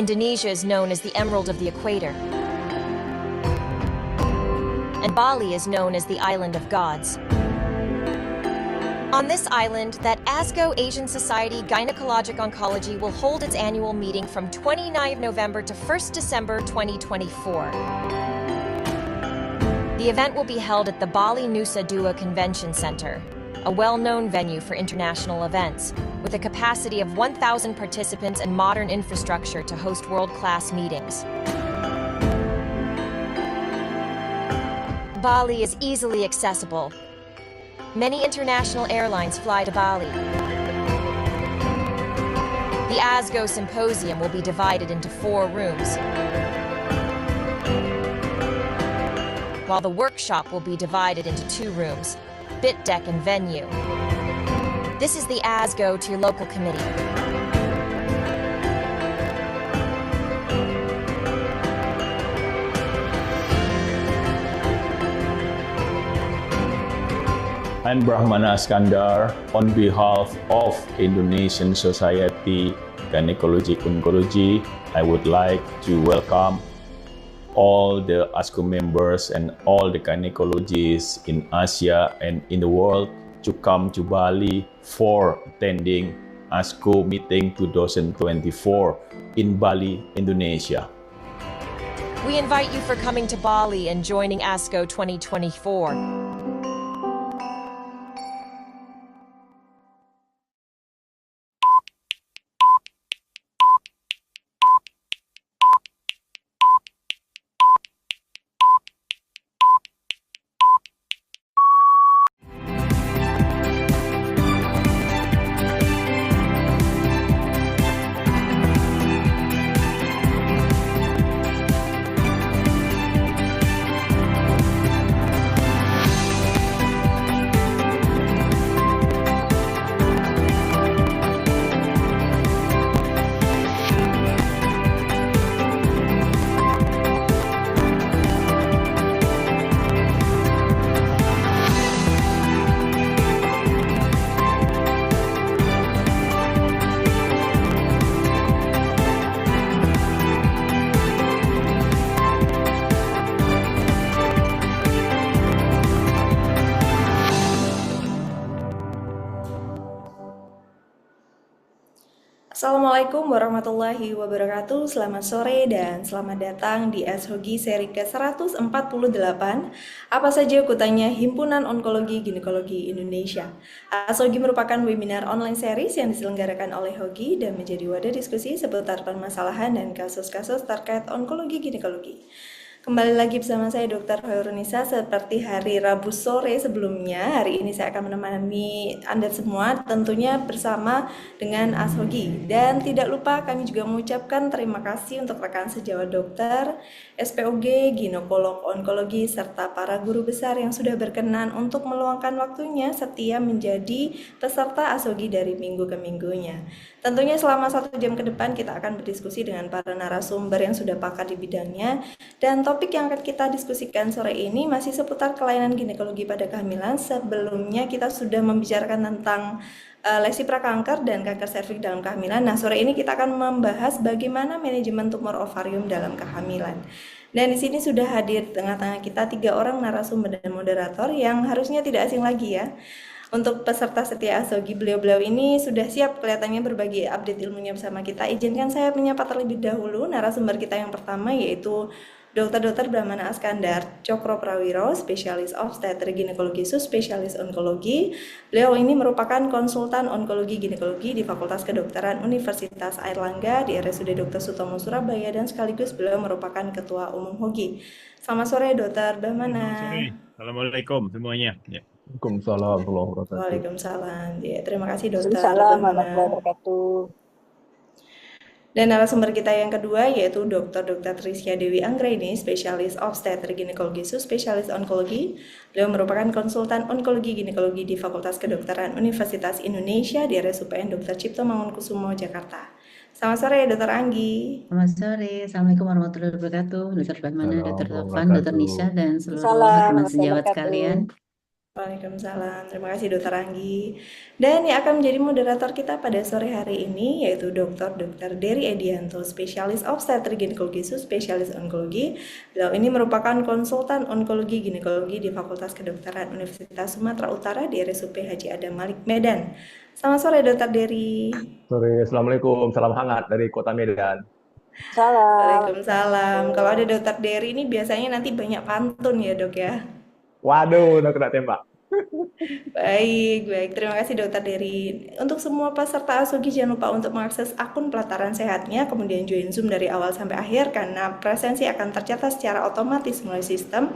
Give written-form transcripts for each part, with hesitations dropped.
Indonesia is known as the Emerald of the Equator, and Bali is known as the Island of Gods. On this island, that ASGO Asian Society Gynecologic Oncology will hold its annual meeting from 29 November to 1st December 2024. The event will be held at the Bali Nusa Dua Convention Center, a well-known venue for international events, with a capacity of 1,000 participants and modern infrastructure to host world-class meetings. Bali is easily accessible. Many international airlines fly to Bali. The ASGO Symposium will be divided into 4 rooms, while the workshop will be divided into 2 rooms, Bit Deck and Venue. This is the ASGO to your local committee. I'm Brahmana Iskandar. On behalf of Indonesian Society Gynecologic Oncology, I would like to welcome all the ASGO members and all the gynecologists in Asia and in the world to come to Bali for attending ASGO Meeting 2024 in Bali, Indonesia. We invite you for coming to Bali and joining ASGO 2024. Assalamualaikum warahmatullahi wabarakatuh. Selamat sore dan selamat datang di ASHOGI seri ke-148. Apa saja kutanya Himpunan Onkologi Ginekologi Indonesia. ASHOGI merupakan webinar online series yang diselenggarakan oleh HOGI dan menjadi wadah diskusi seputar permasalahan dan kasus-kasus terkait onkologi ginekologi. Kembali lagi bersama saya Dr. Hoirunisa seperti hari Rabu sore sebelumnya. Hari ini saya akan menemani Anda semua tentunya bersama dengan ASHOGI. Dan tidak lupa kami juga mengucapkan terima kasih untuk rekan sejawat dokter, SPOG, ginekolog, onkologi, serta para guru besar yang sudah berkenan untuk meluangkan waktunya setia menjadi peserta ASHOGI dari minggu ke minggunya. Tentunya selama 1 jam ke depan kita akan berdiskusi dengan para narasumber yang sudah pakar di bidangnya. Dan topik yang akan kita diskusikan sore ini masih seputar kelainan ginekologi pada kehamilan. Sebelumnya kita sudah membicarakan tentang lesi prakanker dan kanker serviks dalam kehamilan. Nah, sore ini kita akan membahas bagaimana manajemen tumor ovarium dalam kehamilan. Dan di sini sudah hadir tengah-tengah kita 3 orang narasumber dan moderator yang harusnya tidak asing lagi ya. Untuk peserta setia ASHOGI, beliau-beliau ini sudah siap kelihatannya berbagi update ilmunya bersama kita. Izinkan saya menyapa terlebih dahulu narasumber kita yang pertama, yaitu Dr. Brahmana Iskandar Cokro Prawiro, spesialis obstetrik ginekologi, subspesialis onkologi. Beliau ini merupakan konsultan onkologi ginekologi di Fakultas Kedokteran Universitas Airlangga di RSUD Dr. Sutomo Surabaya, dan sekaligus beliau merupakan Ketua Umum HOGI. Selamat sore Dr. Brahmana. Selamat sore. Assalamualaikum semuanya. Ya. Waalaikumsalam warahmatullahi wabarakatuh. Waalaikumsalam. Ya, terima kasih Dr. Waalaikumsalam Brahmana. warahmatullahi wabarakatuh. Dan narasumber kita yang kedua yaitu Dr. Trisya Dewi Anggraini, spesialis obstetrik ginekologi, subspesialis onkologi. Beliau merupakan konsultan onkologi ginekologi di Fakultas Kedokteran Universitas Indonesia di RSUPN Dr. Cipto Mangunkusumo, Jakarta. Selamat sore Dr. Anggi. Selamat sore, Assalamualaikum warahmatullahi wabarakatuh. Dr. Brahmana, Dr. Taufan, Dr. Nisha, dan seluruh Salam teman sejawat wabarakatuh. sekalian. Waalaikumsalam. Terima kasih Dokter Anggi. Dan yang akan menjadi moderator kita pada sore hari ini yaitu Dr. Dery Edianto, spesialis obstetri ginekologi spesialis onkologi. Beliau ini merupakan konsultan onkologi ginekologi di Fakultas Kedokteran Universitas Sumatera Utara di RSUP Haji Adam Malik Medan. Selamat sore Dokter Dery. Sore, Assalamualaikum, salam hangat dari Kota Medan. Salam. Waalaikumsalam. Kalau ada Dokter Dery ini biasanya nanti banyak pantun ya dok ya. Waduh, udah kena tembak. Baik, baik. Terima kasih Dokter Dery. Untuk semua peserta Asugi jangan lupa untuk mengakses akun pelataran sehatnya, kemudian join Zoom dari awal sampai akhir karena presensi akan tercatat secara otomatis melalui sistem.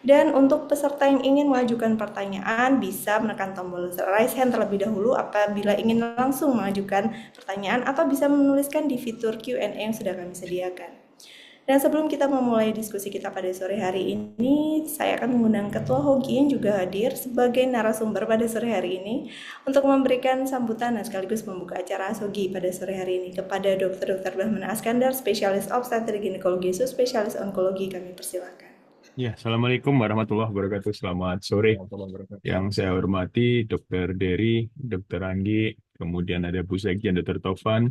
Dan untuk peserta yang ingin mengajukan pertanyaan bisa menekan tombol raise hand terlebih dahulu apabila ingin langsung mengajukan pertanyaan atau bisa menuliskan di fitur Q&A yang sudah kami sediakan. Dan sebelum kita memulai diskusi kita pada sore hari ini, saya akan mengundang Ketua Hogi yang juga hadir sebagai narasumber pada sore hari ini untuk memberikan sambutan dan sekaligus membuka acara Asogi pada sore hari ini kepada Dr. Brahmana Askandar, spesialis obstetri ginekologi spesialis onkologi. Kami persilakan. Ya, Assalamualaikum warahmatullahi wabarakatuh. Selamat sore. Yang saya hormati Dr. Dery, Dr. Anggi, kemudian ada Bu Sekjen Dr. Tovan,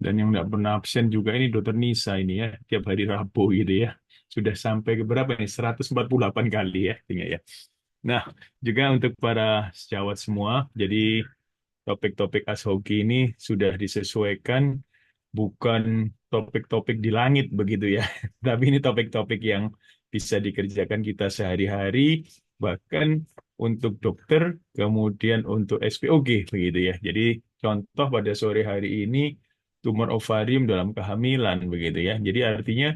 dan yang tidak pernah absen juga ini Dr. Nisa ini ya, tiap hari Rabu gitu ya. Sudah sampai ke berapa nih? 148 kali ya, tinggal ya. Nah, juga untuk para sejawat semua, jadi topik-topik Ashoki ini sudah disesuaikan, bukan topik-topik di langit begitu ya, tapi ini topik-topik yang bisa dikerjakan kita sehari-hari, bahkan untuk dokter, kemudian untuk SPOG begitu ya. Jadi contoh pada sore hari ini tumor ovarium dalam kehamilan begitu ya. Jadi artinya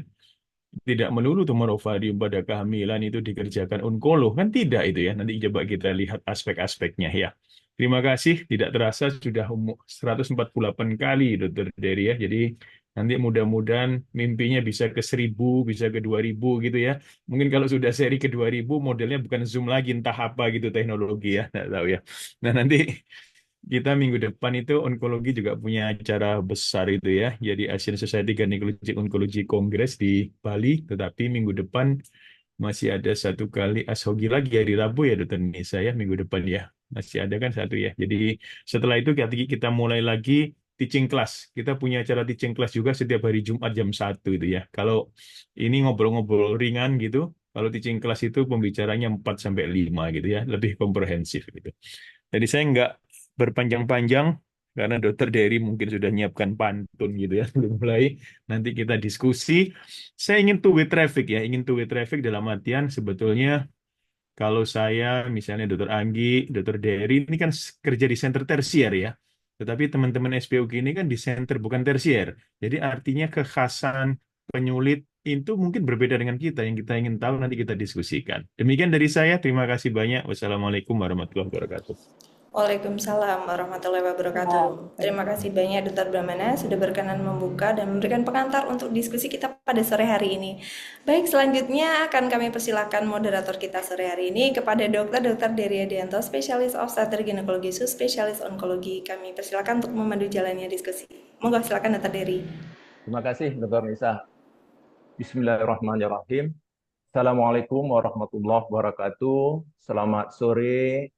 tidak melulu tumor ovarium pada kehamilan itu dikerjakan onkolog, kan tidak itu ya. Nanti coba kita lihat aspek-aspeknya ya. Terima kasih, tidak terasa sudah 148 kali Dokter Dery ya. Jadi nanti mudah-mudahan mimpinya bisa ke 1000, bisa ke 2000 gitu ya. Mungkin kalau sudah seri ke 2000 modelnya bukan Zoom lagi, entah apa gitu teknologi ya, nggak tahu ya. Nah nanti kita minggu depan itu onkologi juga punya acara besar itu ya. Jadi Asian Society Gynecologic Oncology Congress di Bali. Tetapi minggu depan masih ada satu kali Ashogi lagi hari Rabu ya Dokter Nisa ya minggu depan ya. Masih ada kan satu ya. Jadi setelah itu kita mulai lagi teaching class. Kita punya acara teaching class juga setiap hari Jumat jam 1 itu ya. Kalau ini ngobrol-ngobrol ringan gitu. Kalau teaching class itu pembicaranya 4 sampai 5 gitu ya. Lebih komprehensif gitu. Jadi saya nggak berpanjang-panjang karena Dokter Dery mungkin sudah nyiapkan pantun gitu ya sebelum mulai. Nanti kita diskusi. Saya ingin two-way traffic ya, ingin two-way traffic dalam artian sebetulnya kalau saya misalnya Dokter Anggi, Dokter Dery ini kan kerja di center tersier ya. Tetapi teman-teman SPOG ini kan di center bukan tersier. Jadi artinya kekhasan penyulit itu mungkin berbeda dengan kita. Yang kita ingin tahu nanti kita diskusikan. Demikian dari saya. Terima kasih banyak. Wassalamualaikum warahmatullahi wabarakatuh. Waalaikumsalam warahmatullahi wabarakatuh. Terima kasih banyak Dr. Brahmana sudah berkenan membuka dan memberikan pengantar untuk diskusi kita pada sore hari ini. Baik, selanjutnya akan kami persilakan moderator kita sore hari ini kepada Dr. Dery Edianto, spesialis obstetri ginekologi spesialis onkologi. Kami persilakan untuk memandu jalannya diskusi. Monggo silakan Dr. Dery. Terima kasih, Dr. Nisa. Bismillahirrahmanirrahim. Assalamualaikum warahmatullahi wabarakatuh. Selamat sore,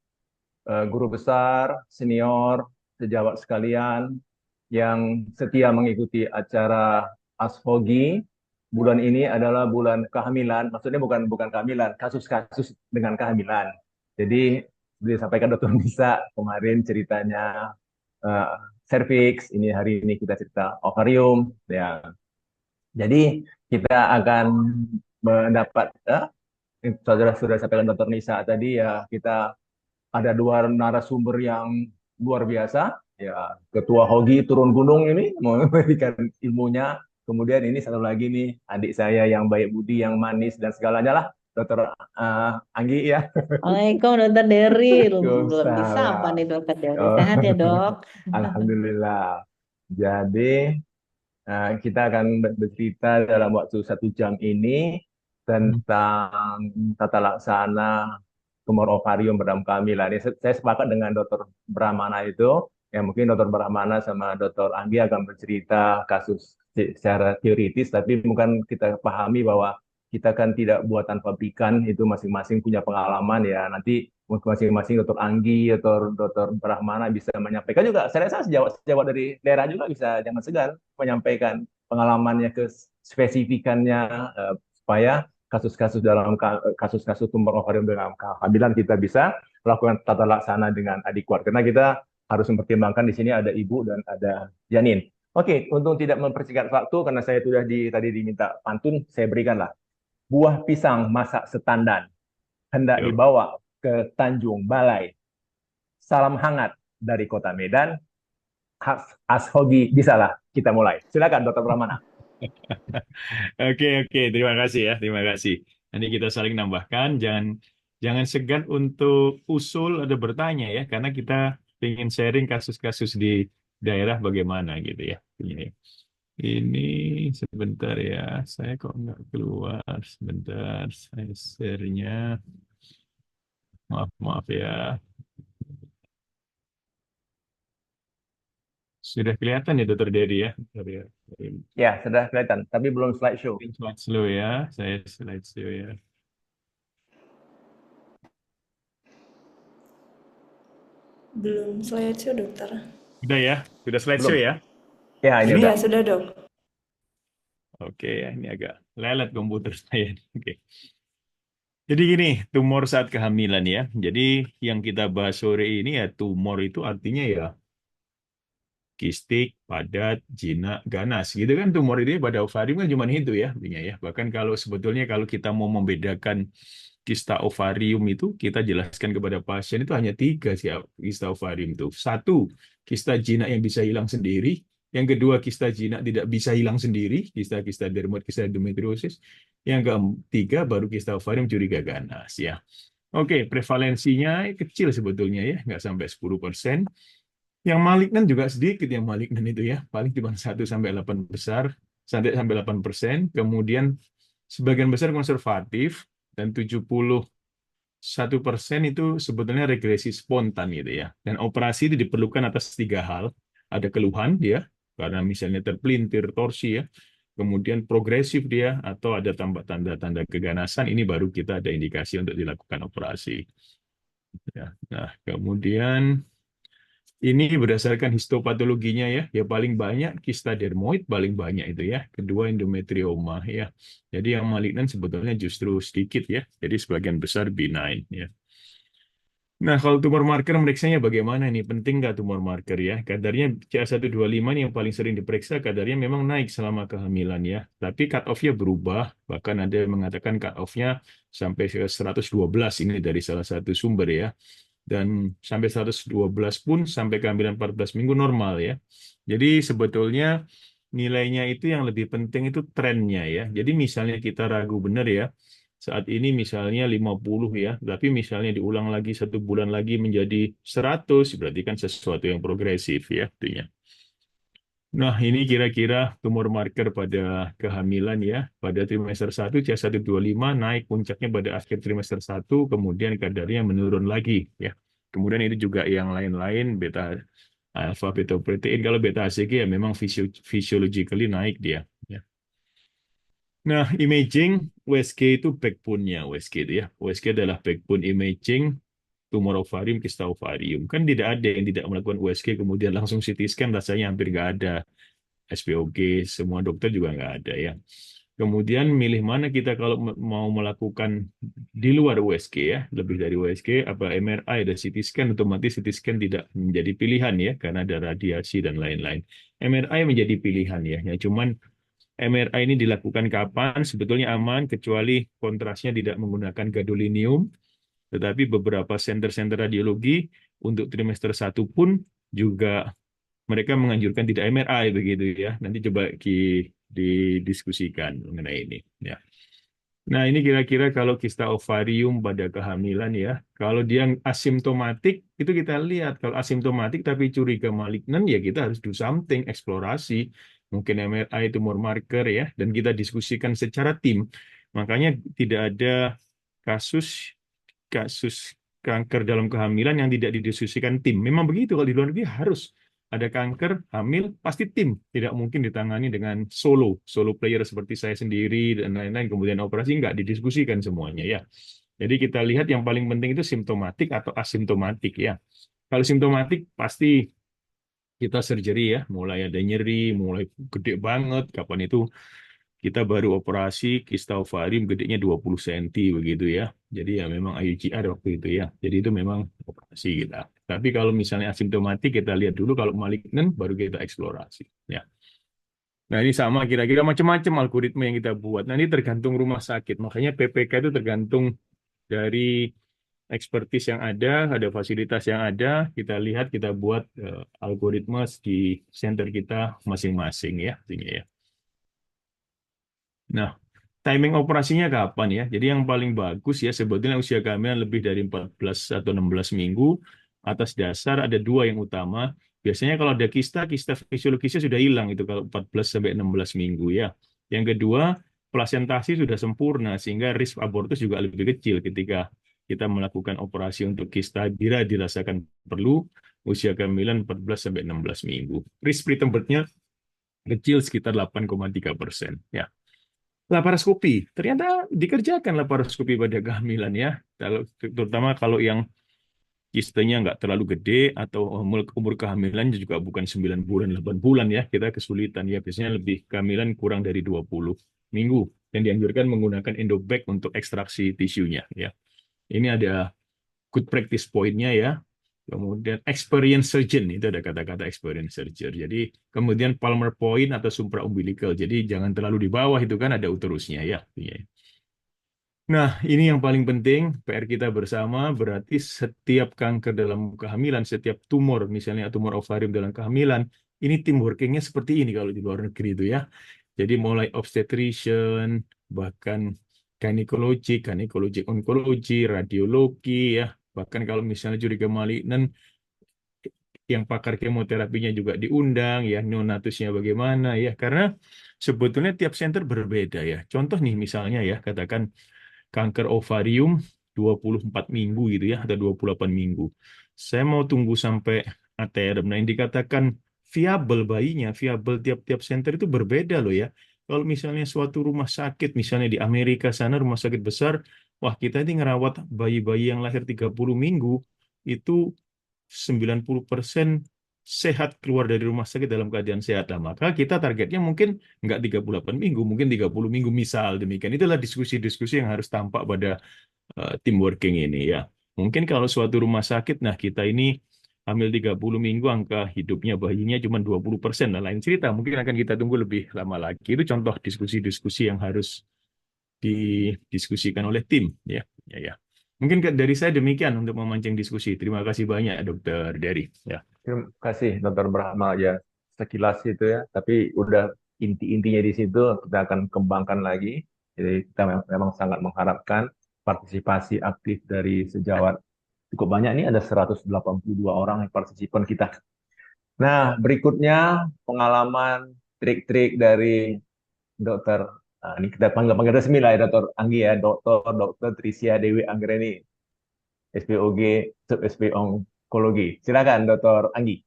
guru besar, senior, sejawat sekalian yang setia mengikuti acara Ashogi. Bulan ini adalah bulan kehamilan, maksudnya bukan kehamilan, kasus-kasus dengan kehamilan. Jadi disampaikan Dr. Nisa kemarin ceritanya cervix, ini hari ini kita cerita ovarium. Ya. Jadi kita akan mendapat, saudara-saudara sampaikan Dr. Nisa tadi ya, kita ada dua narasumber yang luar biasa, ya Ketua Hogi turun gunung ini memberikan ilmunya. Kemudian ini satu lagi nih adik saya yang baik budi, yang manis dan segalanya lah, Dokter Anggi ya. Waalaikumsalam Dokter Dery. Belum Waalaikumsalam. disapa nih Dokter Dery. Sehat ya dok? Alhamdulillah. Jadi kita akan bercerita dalam waktu 1 jam ini tentang tata laksana tumor ovarium dalam kehamilan. Saya sepakat dengan Dr. Brahmana itu, ya mungkin Dr. Brahmana sama Dr. Anggi akan bercerita kasus secara teoritis, tapi bukan kita pahami bahwa kita kan tidak buatan pabrikan, itu masing-masing punya pengalaman ya. Nanti masing-masing Dr. Anggi atau Dr. Brahmana bisa menyampaikan juga. Saya rasa sejawat dari daerah juga bisa, jangan segan menyampaikan pengalamannya, ke spesifikannya, supaya kasus-kasus tumor ovarium dengan kehamilan kita bisa melakukan tata laksana dengan adekuat. Karena kita harus mempertimbangkan di sini ada ibu dan ada janin. Oke, untung tidak mempersingkat waktu karena saya sudah tadi diminta pantun, saya berikanlah. Buah pisang masak setandan hendak Yo. dibawa ke Tanjung Balai. Salam hangat dari Kota Medan. Ashogi, bisalah kita mulai. Silakan Dr. Pramana. Oke, terima kasih ya, terima kasih. Nanti kita saling nambahkan, jangan segan untuk usul atau bertanya ya, karena kita ingin sharing kasus-kasus di daerah bagaimana gitu ya. Ini sebentar ya, saya kok nggak keluar. Sebentar, saya share-nya. Maaf ya. Sudah kelihatan ya Dokter Dedi ya? Ya, sudah kelihatan, tapi belum slideshow. Slide slow ya, saya slide slow ya. Belum slideshow, dokter. Sudah ya? Sudah slide show Belum. ya? Ya, ini Ya, udah. sudah, dok. Oke ya, ini agak lelet komputer saya. Oke. Jadi gini, tumor saat kehamilan ya. Jadi yang kita bahas sore ini ya, tumor itu artinya ya kistik, padat, jinak, ganas. Gitu kan, tumor itu pada ovarium kan cuma itu ya, artinya ya. Bahkan kalau kita mau membedakan kista ovarium itu, kita jelaskan kepada pasien itu hanya 3 sih kista ovarium itu. 1, kista jinak yang bisa hilang sendiri. Yang kedua, kista jinak tidak bisa hilang sendiri, kista dermoid, kista endometriosis. Yang ketiga, baru kista ovarium curiga ganas ya. Oke, prevalensinya kecil sebetulnya ya, nggak sampai 10%. Yang malignan juga sedikit yang malignan itu ya, paling cuma 1-8 besar, sampai 8%. Kemudian sebagian besar konservatif dan 71% itu sebetulnya regresi spontan gitu ya. Dan operasi itu diperlukan atas 3 hal. Ada keluhan dia, karena misalnya terpelintir, torsi ya. Kemudian progresif dia, atau ada tambah tanda-tanda keganasan, ini baru kita ada indikasi untuk dilakukan operasi. Ya. Nah, kemudian ini berdasarkan histopatologinya ya, paling banyak kista dermoid, paling banyak itu ya. Kedua endometrioma ya. Jadi yang malignan sebetulnya justru sedikit ya. Jadi sebagian besar benign ya. Nah, kalau tumor marker meriksanya bagaimana nih? Penting nggak tumor marker ya? Kadarnya CA125 ini yang paling sering diperiksa, kadarnya memang naik selama kehamilan ya. Tapi cut off-nya berubah, bahkan ada yang mengatakan cut off-nya sampai 112 ini dari salah satu sumber ya. Dan sampai 112 pun sampai kehamilan 14 minggu normal ya. Jadi sebetulnya nilainya itu yang lebih penting itu trennya ya. Jadi misalnya kita ragu benar ya, saat ini misalnya 50 ya, tapi misalnya diulang lagi 1 bulan lagi menjadi 100, berarti kan sesuatu yang progresif ya artinya. Nah, ini kira-kira tumor marker pada kehamilan ya. Pada trimester 1, CA125 naik puncaknya pada akhir trimester 1, kemudian kadarnya menurun lagi ya. Kemudian itu juga yang lain-lain, beta alpha fetoprotein. Kalau beta HCG ya memang physiologically naik dia. Ya. Nah, imaging USG itu backbone-nya USG itu ya. USG adalah backbone imaging tumor ovarium, kista ovarium. Kan tidak ada yang tidak melakukan USG kemudian langsung CT scan, rasanya hampir nggak ada. SPOG, semua dokter juga nggak ada ya. Kemudian milih mana kita kalau mau melakukan di luar USG ya, lebih dari USG, apa MRI ada CT scan, otomatis CT scan tidak menjadi pilihan ya, karena ada radiasi dan lain-lain. MRI menjadi pilihan ya, cuman MRI ini dilakukan kapan? Sebetulnya aman, kecuali kontrasnya tidak menggunakan gadolinium, tetapi beberapa center-center radiologi untuk trimester 1 pun juga mereka menganjurkan tidak MRI begitu ya. Nanti coba didiskusikan mengenai ini ya. Nah, ini kira-kira kalau kista ovarium pada kehamilan ya. Kalau dia asimptomatik itu kita lihat, kalau asimptomatik tapi curiga malignan ya kita harus do something, eksplorasi, mungkin MRI tumor marker ya, dan kita diskusikan secara tim. Makanya tidak ada kasus kanker dalam kehamilan yang tidak didiskusikan tim. Memang begitu, kalau di luar negeri harus ada kanker, hamil, pasti tim. Tidak mungkin ditangani dengan solo player seperti saya sendiri dan lain-lain, kemudian operasi, nggak didiskusikan semuanya ya. Jadi kita lihat yang paling penting itu simptomatik atau asimptomatik ya. Kalau simptomatik pasti kita surgery ya, mulai ada nyeri, mulai gede banget, kapan itu kita baru operasi kista ovarium gedenya 20 cm begitu ya. Jadi ya memang IUGR waktu itu ya. Jadi itu memang operasi kita. Tapi kalau misalnya asimptomatik kita lihat dulu, kalau malignan baru kita eksplorasi ya. Nah ini sama kira-kira macam-macam algoritma yang kita buat. Nah ini tergantung rumah sakit. Makanya PPK itu tergantung dari expertise yang ada fasilitas yang ada, kita lihat, kita buat algoritma di center kita masing-masing ya, artinya ya. Nah, timing operasinya kapan ya? Jadi yang paling bagus ya sebetulnya usia kehamilan lebih dari 14 atau 16 minggu. Atas dasar ada dua yang utama. Biasanya kalau ada kista, kista fisiologisnya sudah hilang itu kalau 14 sampai 16 minggu ya. Yang kedua, plasentasi sudah sempurna sehingga risk abortus juga lebih kecil ketika kita melakukan operasi untuk kista bila dirasakan perlu usia kehamilan 14 sampai 16 minggu. Risk preterm birth-nya kecil sekitar 8,3%. Ya. Laparoskopi, ternyata dikerjakan laparoskopi pada kehamilan ya. Terutama kalau yang kistanya nggak terlalu gede atau umur kehamilannya juga bukan 9 bulan, 8 bulan ya. Kita kesulitan ya. Biasanya lebih kehamilan kurang dari 20 minggu. Dan dianjurkan menggunakan endobag untuk ekstraksi tisunya ya. Ini ada good practice point-nya ya. Kemudian experience surgeon, itu ada kata-kata experience surgeon. Jadi kemudian palmar point atau supraumbilical. Jadi jangan terlalu di bawah, itu kan ada uterusnya ya. Nah, ini yang paling penting, PR kita bersama, berarti setiap kanker dalam kehamilan, setiap tumor, misalnya tumor ovarium dalam kehamilan, ini tim workingnya seperti ini kalau di luar negeri itu ya. Jadi mulai obstetrician, bahkan gynecology, onkologi, radiologi ya. Bahkan kalau misalnya curiga malignan, yang pakar kemoterapinya juga diundang ya, neonatusnya bagaimana ya. Karena sebetulnya tiap center berbeda ya. Contoh nih misalnya ya, katakan kanker ovarium 24 minggu gitu ya, atau 28 minggu. Saya mau tunggu sampai ATRM. Nah, yang dikatakan viabel bayinya, viabel tiap-tiap center itu berbeda loh ya. Kalau misalnya suatu rumah sakit, misalnya di Amerika sana rumah sakit besar, wah kita ini ngerawat bayi-bayi yang lahir 30 minggu, itu 90% sehat keluar dari rumah sakit dalam keadaan sehat. Nah, maka kita targetnya mungkin nggak 38 minggu, mungkin 30 minggu misal demikian. Itulah diskusi-diskusi yang harus tampak pada team working ini ya. Mungkin kalau suatu rumah sakit, nah kita ini hamil 30 minggu, angka hidupnya bayinya cuma 20%. Nah, lain cerita, mungkin akan kita tunggu lebih lama lagi. Itu contoh diskusi-diskusi yang harus didiskusikan oleh tim ya. Ya, ya. Mungkin dari saya demikian untuk memancing diskusi. Terima kasih banyak, Dokter Dery. Ya. Terima kasih, Dr. Brahma. Ya, sekilas itu ya, tapi udah inti-intinya di situ kita akan kembangkan lagi. Jadi kita memang sangat mengharapkan partisipasi aktif dari sejawat. Cukup banyak nih, ada 182 orang yang partisipan kita. Nah, berikutnya pengalaman trik-trik dari Dokter. Nah, ini kita panggil resmi lah ya, Dokter Anggi ya, Dokter Trisia Dewi Anggreni, SPOG, Sub SP Onkologi. Silakan, Dokter Anggi.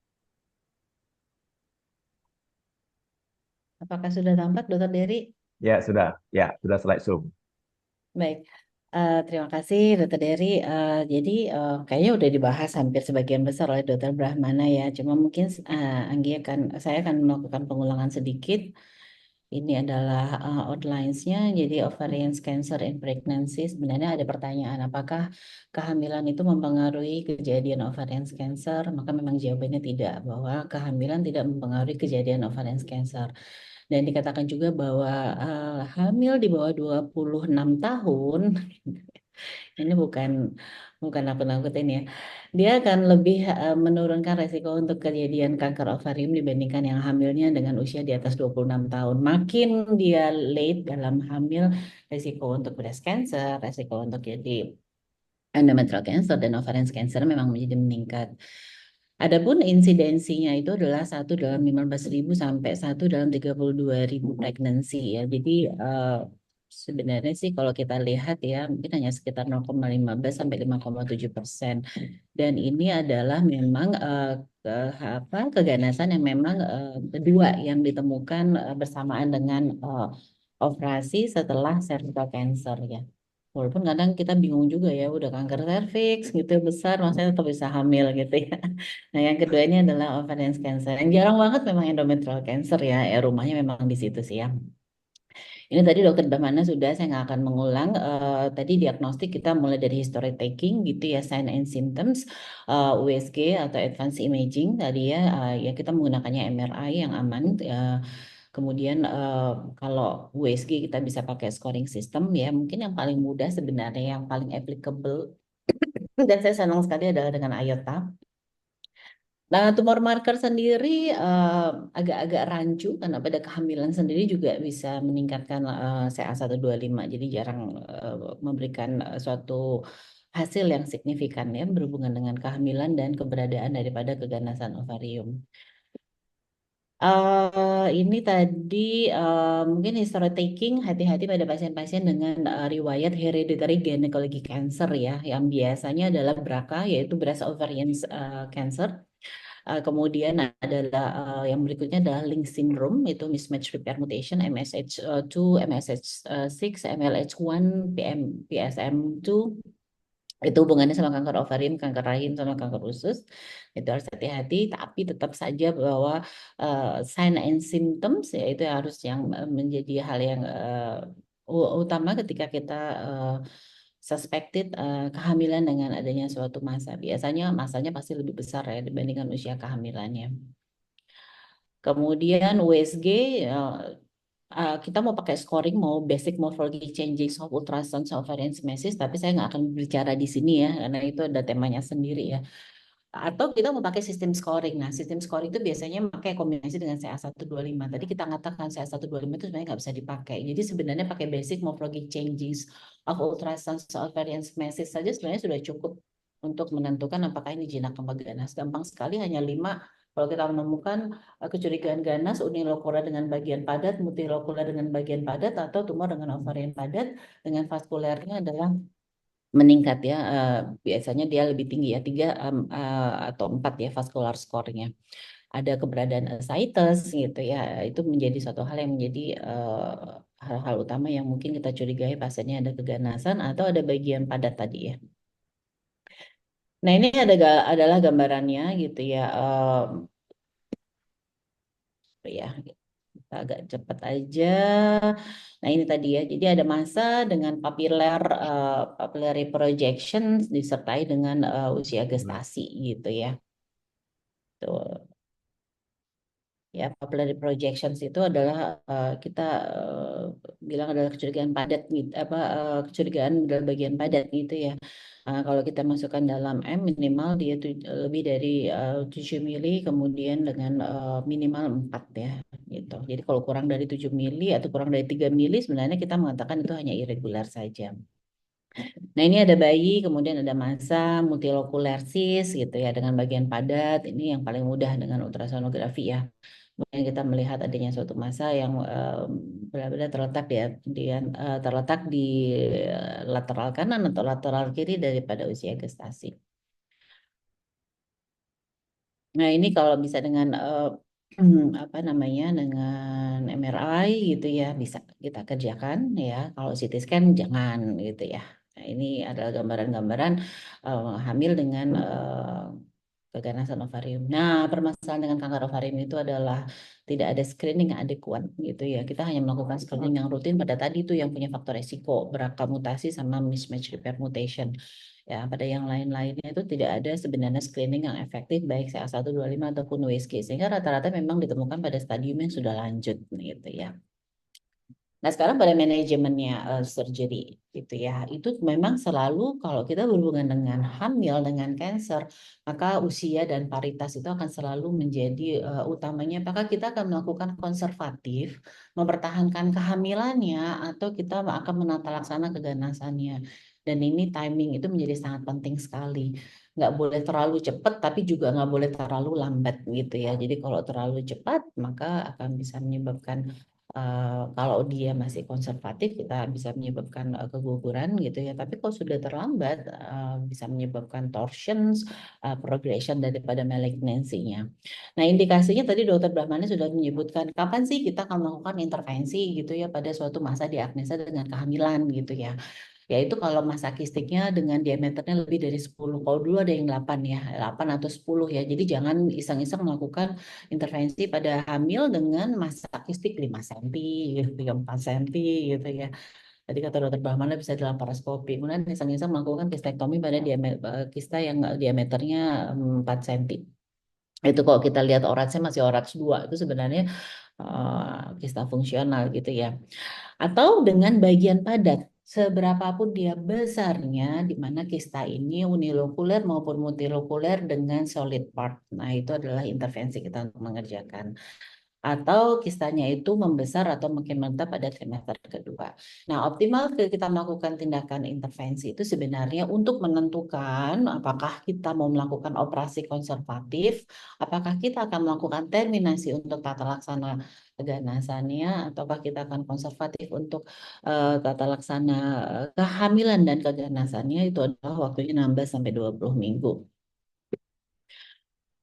Apakah sudah tampak, Dokter Dery? Ya, sudah slide Zoom. Baik, terima kasih, Dokter Dery. Jadi kayaknya udah dibahas hampir sebagian besar oleh Dokter Brahmana ya. Cuma mungkin saya akan melakukan pengulangan sedikit. Ini adalah outlines-nya. Jadi ovarian cancer in pregnancy. Sebenarnya ada pertanyaan, apakah kehamilan itu mempengaruhi kejadian ovarian cancer? Maka memang jawabannya tidak, bahwa kehamilan tidak mempengaruhi kejadian ovarian cancer. Dan dikatakan juga bahwa hamil di bawah 26 tahun, ini bukan nakut-nakutin ya, dia akan lebih menurunkan resiko untuk kejadian kanker ovarium dibandingkan yang hamilnya dengan usia di atas 26 tahun. Makin dia late dalam hamil, resiko untuk breast cancer, resiko untuk jadi endometrial cancer dan ovarian cancer memang menjadi meningkat. Adapun insidensinya itu adalah 1 dalam 15.000 sampai 1 dalam 32.000 pregnancy ya. Jadi sebenarnya sih kalau kita lihat ya mungkin hanya sekitar 0,15 sampai 5,7%. Dan ini adalah memang keganasan yang memang kedua yang ditemukan bersamaan dengan operasi setelah cervical cancer ya. Walaupun kadang kita bingung juga ya, udah kanker serviks gitu besar, maksudnya tetap bisa hamil gitu ya. Nah, yang kedua ini adalah ovarian cancer. Yang jarang banget memang endometrial cancer ya, rumahnya memang di situ sih ya. Ini tadi Dokter Damana sudah, saya nggak akan mengulang. Tadi diagnostik kita mulai dari history taking gitu ya, sign and symptoms, USG atau advanced imaging tadi ya, ya kita menggunakannya MRI yang aman. Kemudian kalau USG kita bisa pakai scoring system ya, mungkin yang paling mudah sebenarnya, yang paling applicable dan saya senang sekali adalah dengan IOTA. Nah, tumor marker sendiri agak-agak rancu karena pada kehamilan sendiri juga bisa meningkatkan CA125. Jadi jarang memberikan suatu hasil yang signifikan ya berhubungan dengan kehamilan dan keberadaan daripada keganasan ovarium. Ini tadi mungkin history taking, hati-hati pada pasien-pasien dengan riwayat hereditary gynecology cancer ya, yang biasanya adalah BRCA yaitu breast ovarian cancer. Kemudian adalah yang berikutnya adalah link syndrome, itu mismatch repair mutation MSH2, MSH6, MLH1, PSM2. Itu hubungannya sama kanker ovarium, kanker rahim, sama kanker usus. Itu harus hati-hati, tapi tetap saja bahwa sign and symptoms yaitu harus yang menjadi hal yang utama ketika kita suspected kehamilan dengan adanya suatu masa. Biasanya masanya pasti lebih besar ya dibandingkan usia kehamilannya. Kemudian USG kita mau pakai scoring, mau basic morphology changes of ultrasound ovarian mesis, tapi saya nggak akan berbicara di sini ya, karena itu ada temanya sendiri ya. Atau kita mau pakai sistem scoring. Nah, sistem scoring itu biasanya pakai kombinasi dengan CA125. Tadi kita mengatakan CA125 itu sebenarnya nggak bisa dipakai. Jadi sebenarnya pakai basic morphology changes of ultrasound ovarian mesis saja sebenarnya sudah cukup untuk menentukan apakah ini jinak apa ganas. Gampang sekali, hanya 5. Kalau kita menemukan kecurigaan ganas, unilokular dengan bagian padat, multilokular dengan bagian padat, atau tumor dengan ovarian padat, dengan vaskulernya adalah meningkat ya, biasanya dia lebih tinggi ya, 3 atau 4 ya vascular score-nya. Ada keberadaan ascites gitu ya, itu menjadi suatu hal yang menjadi hal-hal utama yang mungkin kita curigai pasiennya ada keganasan atau ada bagian padat tadi ya. Nah, ini adalah gambarannya gitu ya. Ya, kita agak cepat aja. Nah, ini tadi ya. Jadi ada masa dengan papillary projection disertai dengan usia gestasi gitu ya. Tuh. Ya, papillary projections itu adalah kita bilang adalah kecurigaan padat gitu, kecurigaan dalam bagian padat gitu ya. Kalau kita masukkan dalam M minimal dia lebih dari 7 mili, kemudian dengan minimal 4 ya gitu. Jadi kalau kurang dari 7 mili atau kurang dari 3 mili sebenarnya kita mengatakan itu hanya irregular saja. Nah, ini ada bayi, kemudian ada massa multilokular cyst gitu ya dengan bagian padat. Ini yang paling mudah dengan ultrasonografi ya. Kemudian kita melihat adanya suatu massa yang benar-benar terletak terletak di lateral kanan atau lateral kiri daripada usia gestasi. Nah, ini kalau bisa dengan apa namanya, dengan MRI gitu ya bisa kita kerjakan ya. Kalau CT scan jangan gitu ya. Nah, ini adalah gambaran-gambaran hamil dengan keganasan ovarium. Nah, permasalahan dengan kanker ovarium itu adalah tidak ada screening yang adekuat gitu ya. Kita hanya melakukan screening yang rutin pada tadi itu yang punya faktor resiko, BRCA mutasi sama mismatch repair mutation. Ya, pada yang lain-lainnya itu tidak ada sebenarnya screening yang efektif baik CA125 ataupun USG, sehingga rata-rata memang ditemukan pada stadium yang sudah lanjut gitu ya. Nah, sekarang pada manajemennya surgery gitu ya. Itu memang selalu kalau kita berhubungan dengan hamil dengan cancer, maka usia dan paritas itu akan selalu menjadi utamanya. Apakah kita akan melakukan konservatif, mempertahankan kehamilannya, atau kita akan menata laksana keganasannya. Dan ini timing itu menjadi sangat penting sekali. Nggak boleh terlalu cepat, tapi juga nggak boleh terlalu lambat gitu ya. Jadi kalau terlalu cepat, maka akan bisa menyebabkan kalau dia masih konservatif kita bisa menyebabkan keguguran gitu ya. Tapi kalau sudah terlambat bisa menyebabkan torsions, progression daripada malignancy-nya. Nah, indikasinya tadi Dokter Brahmana sudah menyebutkan kapan sih kita akan melakukan intervensi gitu ya pada suatu masa diagnosa dengan kehamilan gitu ya. Yaitu kalau masa kistiknya dengan diameternya lebih dari 10. Kalau dulu ada yang 8 ya, 8 atau 10 ya. Jadi jangan iseng-iseng melakukan intervensi pada hamil dengan masa kistik 5 cm, gitu ya, 4 cm gitu ya. Tadi kata dokter Bahmana bisa di laparoskopi. Kemudian iseng-iseng melakukan kistektomi pada kista yang diameternya 4 cm. Itu kalau kita lihat oratsnya masih orats 2, itu sebenarnya kista fungsional gitu ya. Atau dengan bagian padat, seberapapun dia besarnya, di mana kista ini unilokuler maupun multilokuler dengan solid part. Nah, itu adalah intervensi kita untuk mengerjakan. Atau kistanya itu membesar atau makin menetap pada trimester kedua. Nah, optimal kita melakukan tindakan intervensi itu sebenarnya untuk menentukan apakah kita mau melakukan operasi konservatif, apakah kita akan melakukan terminasi untuk tata laksana keganasannya, ataukah kita akan konservatif untuk tata laksana kehamilan dan keganasannya, itu adalah waktunya 16 sampai 20 minggu.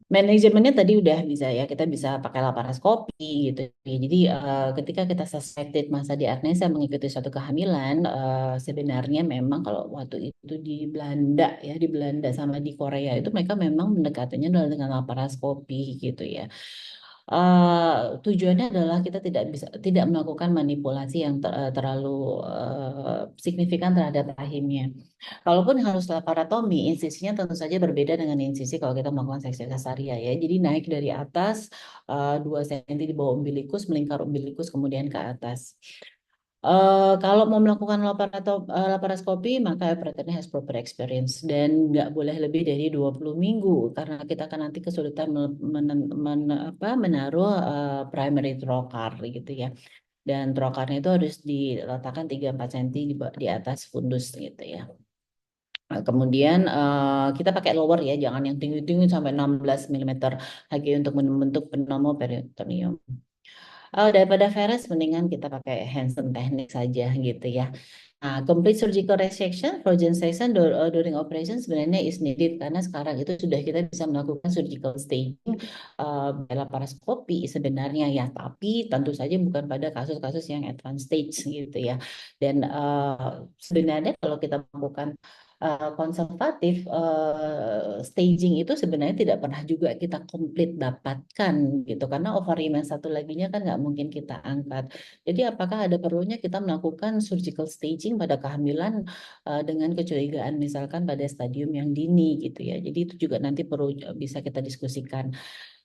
Manajemennya tadi udah bisa ya, kita bisa pakai laparoskopi gitu. Jadi ketika kita suspected masa diagnosa mengikuti suatu kehamilan, sebenarnya memang kalau waktu itu di Belanda ya, di Belanda sama di Korea itu mereka memang mendekatinya adalah dengan laparoskopi gitu ya. Tujuannya adalah kita tidak melakukan manipulasi yang terlalu signifikan terhadap rahimnya. Kalaupun harus laparotomi, insisinya tentu saja berbeda dengan insisi kalau kita melakukan seksi cesaria ya. Jadi naik dari atas 2 cm di bawah umbilikus, melingkar umbilikus kemudian ke atas. Kalau mau melakukan laparoskopi, maka operatornya harus proper experience dan nggak boleh lebih dari 20 minggu karena kita akan nanti kesulitan menaruh primary trocar gitu ya. Dan trokarnya itu harus diletakkan 3-4 cm di atas fundus gitu ya. Kemudian kita pakai lower ya, jangan yang tinggi-tinggi sampai 16 mm Hg untuk membentuk pneumoperitoneum. Daripada Veres, mendingan kita pakai Hansen teknik saja gitu ya. Nah, complete surgical resection, frozen section during operation sebenarnya is needed karena sekarang itu sudah kita bisa melakukan surgical staging laparoskopi sebenarnya ya, tapi tentu saja bukan pada kasus-kasus yang advanced stage gitu ya. Dan sebenarnya kalau kita melakukan konservatif staging itu sebenarnya tidak pernah juga kita komplit dapatkan gitu karena ovarium yang satu laginya kan nggak mungkin kita angkat. Jadi apakah ada perlunya kita melakukan surgical staging pada kehamilan dengan kecurigaan misalkan pada stadium yang dini gitu ya. Jadi itu juga nanti perlu bisa kita diskusikan.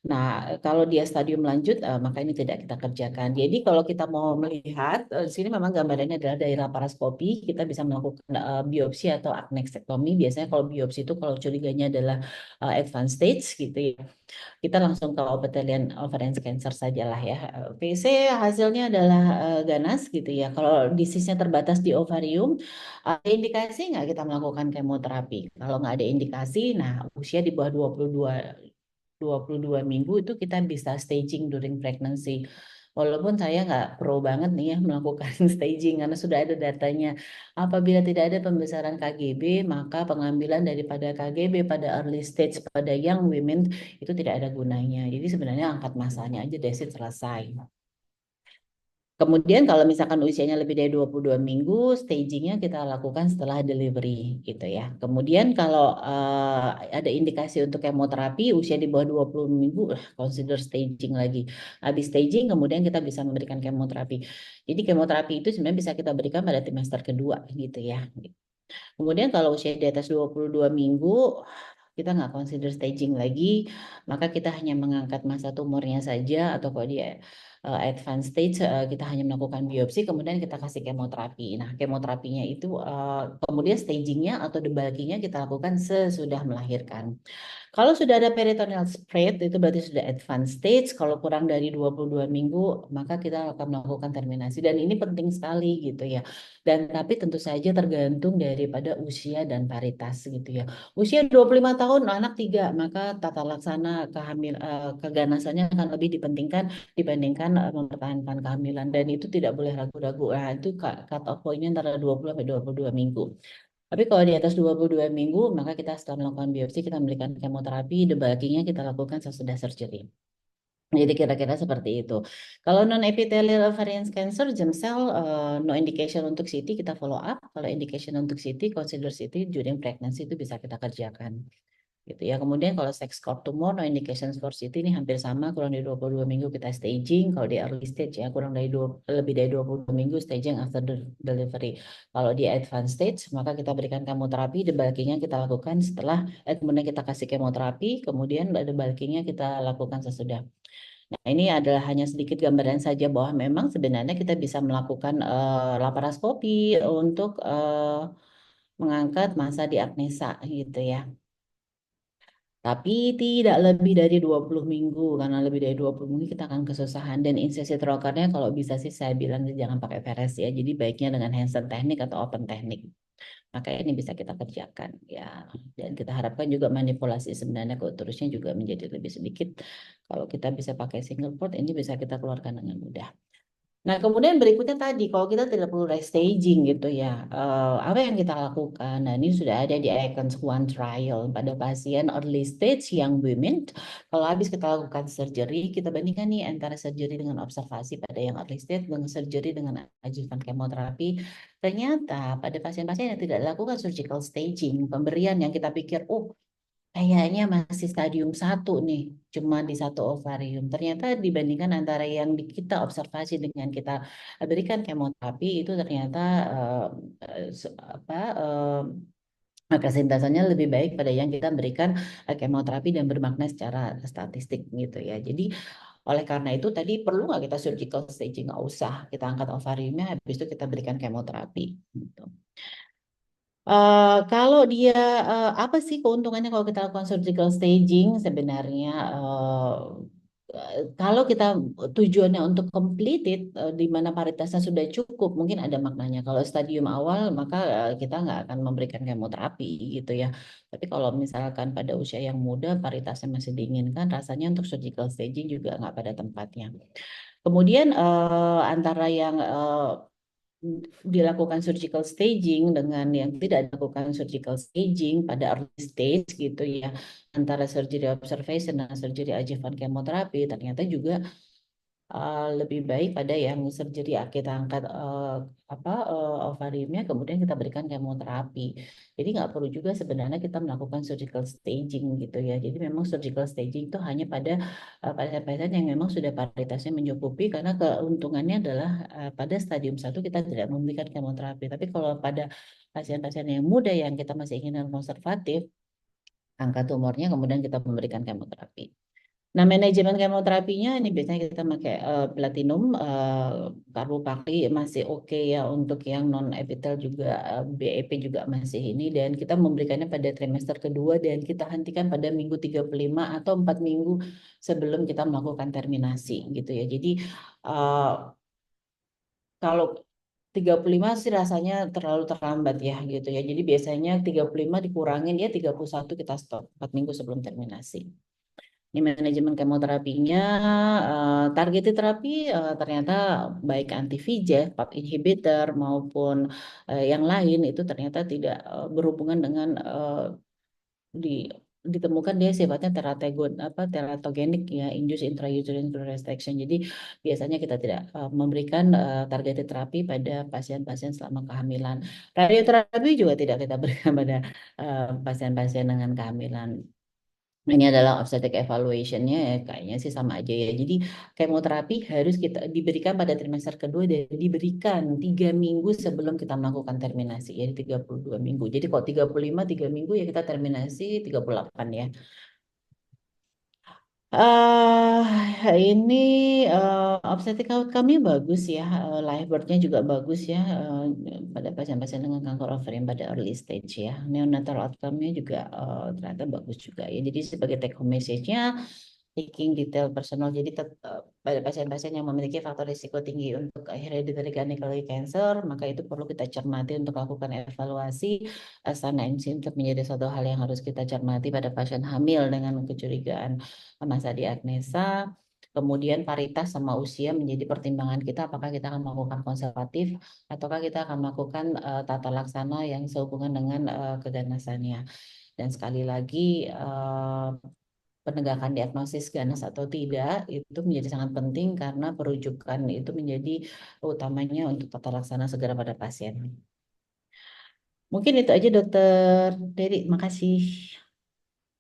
Nah, kalau dia stadium lanjut, maka ini tidak kita kerjakan. Jadi kalau kita mau melihat, di sini memang gambarannya adalah dari laparoskopi, kita bisa melakukan biopsi atau adnexektomi. Biasanya kalau biopsi itu kalau curiganya adalah advanced stage gitu ya, kita langsung ke ovarian cancer sajalah ya. PC hasilnya adalah ganas gitu ya. Kalau disease-nya terbatas di ovarium, ada indikasi nggak kita melakukan kemoterapi? Kalau nggak ada indikasi, nah usia di bawah 22 minggu itu kita bisa staging during pregnancy. Walaupun saya nggak pro banget nih ya melakukan staging karena sudah ada datanya. Apabila tidak ada pembesaran KGB, maka pengambilan daripada KGB pada early stage pada young women itu tidak ada gunanya. Jadi sebenarnya angkat masanya aja desit selesai. Kemudian kalau misalkan usianya lebih dari 22 minggu, stagingnya kita lakukan setelah delivery gitu ya. Kemudian kalau ada indikasi untuk kemoterapi, usia di bawah 20 minggu, consider staging lagi. Habis staging, kemudian kita bisa memberikan kemoterapi. Jadi kemoterapi itu sebenarnya bisa kita berikan pada trimester kedua gitu ya. Kemudian kalau usia di atas 22 minggu, kita nggak consider staging lagi, maka kita hanya mengangkat masa tumornya saja atau kalau dia advanced stage kita hanya melakukan biopsi kemudian kita kasih kemoterapi. Nah, kemoterapinya itu kemudian stagingnya atau debulkingnya kita lakukan sesudah melahirkan. Kalau sudah ada peritoneal spread itu berarti sudah advanced stage. Kalau kurang dari 22 minggu maka kita akan melakukan terminasi dan ini penting sekali gitu ya. Dan tapi tentu saja tergantung daripada usia dan paritas gitu ya. Usia 25 tahun anak 3 maka tata laksana keganasannya akan lebih dipentingkan dibandingkan mempertahankan kehamilan dan itu tidak boleh ragu-ragu. Nah, itu cut off point-nya antara 20 sampai 22 minggu. Tapi kalau di atas 22 minggu, maka kita setelah melakukan biopsi, kita memberikan kemoterapi, debulkingnya kita lakukan sesudah surgery. Jadi kira-kira seperti itu. Kalau non-epithelial ovarian cancer, germ cell, no indication untuk CT kita follow up. Kalau indication untuk CT, consider CT during pregnancy itu bisa kita kerjakan. Gitu ya. Kemudian kalau sex cord tumor, no indications for CT ini hampir sama, kurang dari 22 minggu kita staging. Kalau di early stage ya, lebih dari 22 minggu staging after the delivery. Kalau di advanced stage, maka kita berikan kemoterapi, debulkingnya kita lakukan setelah, kemudian kita kasih kemoterapi, kemudian debulkingnya kita lakukan sesudah. Nah, ini adalah hanya sedikit gambaran saja bahwa memang sebenarnya kita bisa melakukan laparoskopi untuk mengangkat massa di agnesa gitu ya. Tapi tidak lebih dari 20 minggu, karena lebih dari 20 minggu kita akan kesusahan. Dan insesi trokarnya kalau bisa sih saya bilang jangan pakai VRS ya. Jadi baiknya dengan handstand teknik atau open teknik. Maka ini bisa kita kerjakan ya. Dan kita harapkan juga manipulasi sebenarnya terusnya juga menjadi lebih sedikit. Kalau kita bisa pakai single port, ini bisa kita keluarkan dengan mudah. Nah, kemudian berikutnya tadi, kalau kita tidak perlu restaging gitu ya, apa yang kita lakukan? Nah, ini sudah ada di Icons One Trial pada pasien early stage yang women. Kalau habis kita lakukan surgery, kita bandingkan nih antara surgery dengan observasi pada yang early stage dengan surgery dengan adjuvan kemoterapi. Ternyata pada pasien-pasien yang tidak lakukan surgical staging, pemberian yang kita pikir, kayaknya masih stadium 1 nih, cuma di satu ovarium. Ternyata dibandingkan antara yang kita observasi dengan kita berikan kemoterapi itu ternyata presentasinya lebih baik pada yang kita berikan kemoterapi dan bermakna secara statistik gitu ya. Jadi oleh karena itu tadi perlu nggak kita surgical staging? Nggak usah, kita angkat ovariumnya, habis itu kita berikan kemoterapi. Gitu. Kalau dia apa sih keuntungannya kalau kita lakukan surgical staging sebenarnya kalau kita tujuannya untuk completed di mana paritasnya sudah cukup mungkin ada maknanya. Kalau stadium awal maka kita nggak akan memberikan kemoterapi gitu ya. Tapi kalau misalkan pada usia yang muda paritasnya masih diinginkan rasanya untuk surgical staging juga nggak pada tempatnya. Kemudian antara yang dilakukan surgical staging dengan yang tidak dilakukan surgical staging pada early stage gitu ya, antara surgery observation dan surgery adjuvant kemoterapi ternyata juga lebih baik pada yang surgery kita angkat ovariumnya kemudian kita berikan kemoterapi. Jadi nggak perlu juga sebenarnya kita melakukan surgical staging gitu ya. Jadi memang surgical staging itu hanya pada pasien-pasien yang memang sudah paritasnya mencukupi karena keuntungannya adalah pada stadium 1 kita tidak memberikan kemoterapi. Tapi kalau pada pasien-pasien yang muda yang kita masih ingin konservatif, angka tumornya kemudian kita memberikan kemoterapi. Nah, manajemen kemoterapinya ini biasanya kita pakai platinum, karbopakli masih oke ya untuk yang non epitel juga BEP juga masih ini dan kita memberikannya pada trimester kedua dan kita hentikan pada minggu 35 atau 4 minggu sebelum kita melakukan terminasi gitu ya. Jadi kalau 35 sih rasanya terlalu terlambat ya gitu ya. Jadi biasanya 35 dikurangin ya 31 kita stop 4 minggu sebelum terminasi. Ini manajemen kemoterapinya, targeted terapi ternyata baik anti VEGF, PARP inhibitor maupun yang lain itu ternyata tidak berhubungan dengan ditemukan dia sifatnya teratogenik ya, induced intrauterine growth restriction. Jadi biasanya kita tidak memberikan targeted terapi pada pasien-pasien selama kehamilan. Radioterapi juga tidak kita berikan pada pasien-pasien dengan kehamilan. Ini adalah obstetric evaluation-nya ya, kayaknya sih sama aja ya. Jadi kemoterapi harus kita diberikan pada trimester kedua dan diberikan 3 minggu sebelum kita melakukan terminasi, jadi 32 minggu. Jadi kalau 35, 3 minggu ya kita terminasi 38 ya. Ini obstetric outcome-nya bagus ya, live birth-nya juga bagus ya pada pasien-pasien dengan kanker ovarium pada early stage ya. Neonatal outcome-nya juga ternyata bagus juga ya. Jadi sebagai take home message-nya, taking detail personal. Jadi pada pasien-pasien yang memiliki faktor risiko tinggi untuk hereditary gynecologic cancer, maka itu perlu kita cermati untuk lakukan evaluasi. Tanda and symptom menjadi suatu hal yang harus kita cermati pada pasien hamil dengan kecurigaan massa di agnesa. Kemudian paritas sama usia menjadi pertimbangan kita apakah kita akan melakukan konservatif ataukah kita akan melakukan tata laksana yang sehubungan dengan keganasannya. Dan sekali lagi penegakan diagnosis ganas atau tidak itu menjadi sangat penting karena perujukan itu menjadi utamanya untuk tata laksana segera pada pasien. Mungkin itu aja Dokter Dery, makasih.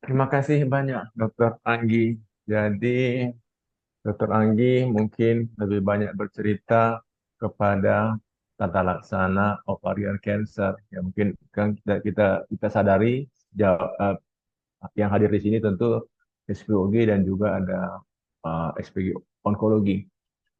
Terima kasih banyak, Dokter Anggi. Jadi, Dokter Anggi mungkin lebih banyak bercerita kepada tata laksana ovarian cancer. Ya, mungkin kan kita sadari yang hadir di sini tentu SPOG dan juga ada SPG onkologi.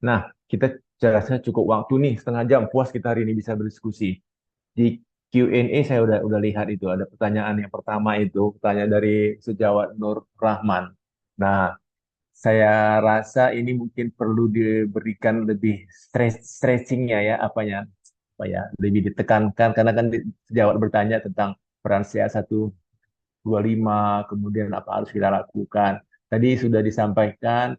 Nah, kita rasa cukup waktu nih, setengah jam puas kita hari ini bisa berdiskusi. Di Q&A saya udah lihat itu ada pertanyaan yang pertama itu pertanyaan dari sejawat Nur Rahman. Nah, saya rasa ini mungkin perlu diberikan lebih stretchingnya ya apa ya lebih ditekankan karena kan sejawat bertanya tentang peran CA125 kemudian apa harus kita lakukan. Tadi sudah disampaikan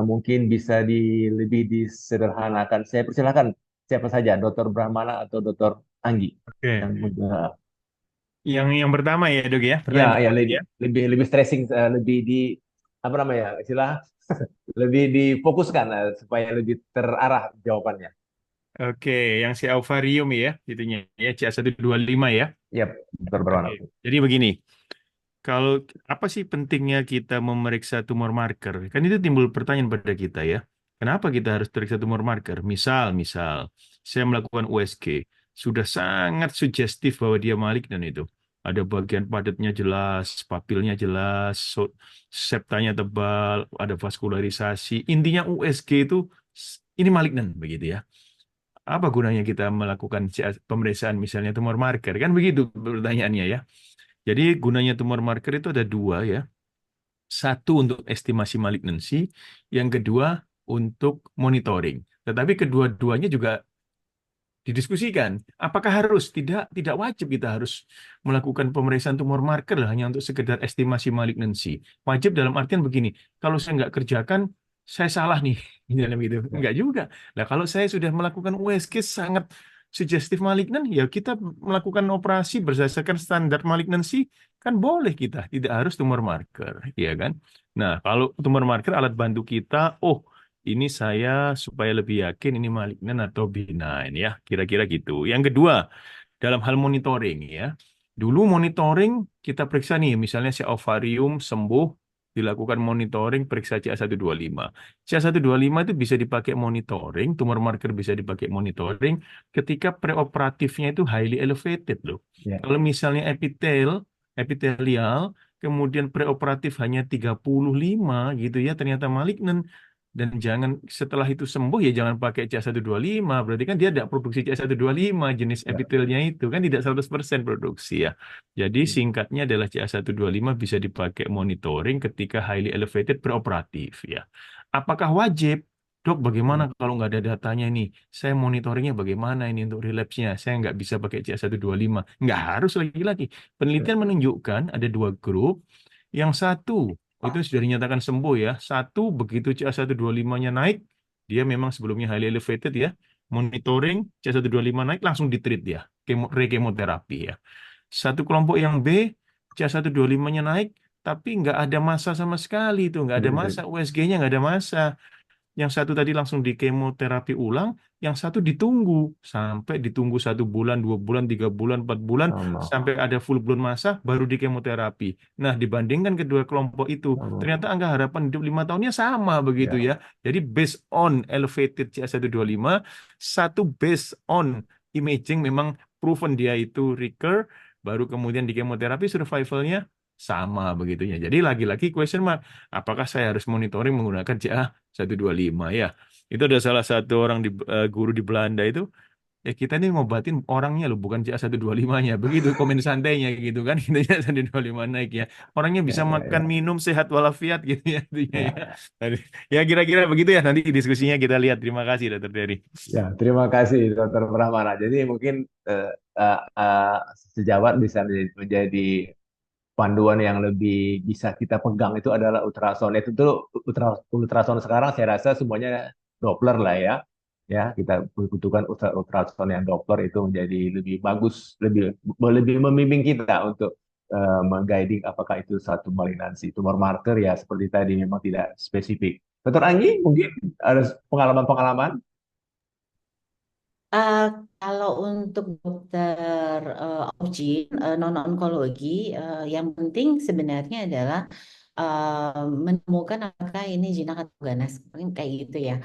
mungkin bisa lebih disederhanakan. Saya persilakan siapa saja, Dr. Brahmana atau Dr. Anggi Oke, yang yang pertama ya dok ya, ya pertanyaan ya pertama lebih ya. lebih lebih stressing lebih di apa namanya istilah lebih difokuskan supaya lebih terarah jawabannya. Oke, yang si ovarium ya, itunya ya, CA125 ya. Ya, Dr. Oke, Brahmana. jadi begini, kalau apa sih pentingnya kita memeriksa tumor marker? Kan itu timbul pertanyaan pada kita ya. Kenapa kita harus periksa tumor marker? Misal, saya melakukan USG, sudah sangat sugestif bahwa dia malignan itu. Ada bagian padatnya jelas, papilnya jelas, septanya tebal, ada vaskularisasi. Intinya USG itu ini malignan begitu ya. Apa gunanya kita melakukan pemeriksaan misalnya tumor marker? Kan begitu pertanyaannya ya. Jadi gunanya tumor marker itu ada dua ya. Satu untuk estimasi malignansi, yang kedua untuk monitoring. Tetapi kedua-duanya juga didiskusikan. Apakah harus? Tidak wajib kita harus melakukan pemeriksaan tumor marker hanya untuk sekedar estimasi malignansi. Wajib dalam artian begini, kalau saya nggak kerjakan, saya salah nih. Gitu. Ya, Enggak juga. Nah, kalau saya sudah melakukan USG sangat sugestif malignan, ya kita melakukan operasi berdasarkan standar malignansi, kan boleh kita, tidak harus tumor marker, ya kan? Nah, kalau tumor marker alat bantu kita, oh ini saya supaya lebih yakin ini malignan atau benign ya, kira-kira gitu. Yang kedua, dalam hal monitoring ya. Dulu monitoring kita periksa nih, misalnya si ovarium sembuh, dilakukan monitoring periksa CA125. CA125 itu bisa dipakai monitoring, tumor marker bisa dipakai monitoring ketika preoperatifnya itu highly elevated loh. ya, Kalau misalnya epitelial, kemudian preoperatif hanya 35 gitu ya, ternyata malignan. Dan jangan setelah itu sembuh ya jangan pakai CA125. Berarti kan dia tidak produksi CA125 jenis ya. epitelnya itu kan tidak 100% produksi ya. Jadi singkatnya adalah CA125 bisa dipakai monitoring ketika highly elevated preoperatif ya. Apakah wajib? Dok, bagaimana kalau nggak ada datanya nih? Saya monitoringnya bagaimana ini untuk relapse-nya? Saya nggak bisa pakai CA125. Nggak harus lagi-lagi. Penelitian menunjukkan ada dua grup. Yang satu itu sudah dinyatakan sembuh ya. Satu, begitu CA125-nya naik, dia memang sebelumnya highly elevated ya. Monitoring, CA125 naik, langsung ditreat ya. Rekemoterapi ya. Satu kelompok yang B, CA125-nya naik, tapi nggak ada masa sama sekali itu. Nggak ada masa, USG-nya nggak ada masa. Yang satu tadi langsung di kemoterapi ulang, yang satu ditunggu 1 bulan, 2 bulan, 3 bulan, 4 bulan, Sama, sampai ada full blown masa, baru di kemoterapi. Nah, dibandingkan kedua kelompok itu, sama. ternyata angka harapan hidup 5 tahunnya sama begitu Ya, ya. Jadi based on elevated CA125, satu based on imaging memang proven dia itu recur, baru kemudian di kemoterapi survivalnya sama begitunya. Jadi lagi-lagi question mark, apakah saya harus monitoring menggunakan CA125 ya? Itu ada salah satu orang guru di Belanda itu, ya kita ini ngobatin orangnya loh, bukan CA125-nya. Begitu komen santainya gitu kan, itu CA125 naik ya. Orangnya ya, bisa ya, makan, ya. minum, sehat walafiat gitu ya. Intinya ya. Ya, Ya kira-kira begitu ya, nanti diskusinya kita lihat. Terima kasih, Dr. Dery. ya, terima kasih Dr. Brahmana. Jadi mungkin eh, eh, eh, sejawat bisa menjadi panduan yang lebih bisa kita pegang itu adalah ultrasound. Itu tuh ultrasound sekarang saya rasa semuanya Doppler lah ya. Ya, kita butuhkan ultrasound yang Doppler itu menjadi lebih bagus, lebih lebih membimbing kita untuk mengguiding apakah itu satu malignansi. Tumor marker ya seperti tadi memang tidak spesifik. Dokter Anggi mungkin ada pengalaman-pengalaman? Eh, Kalau untuk dokter Obgyn, non-onkologi, yang penting sebenarnya adalah menemukan apakah ini jinak atau ganas, mungkin kayak gitu ya.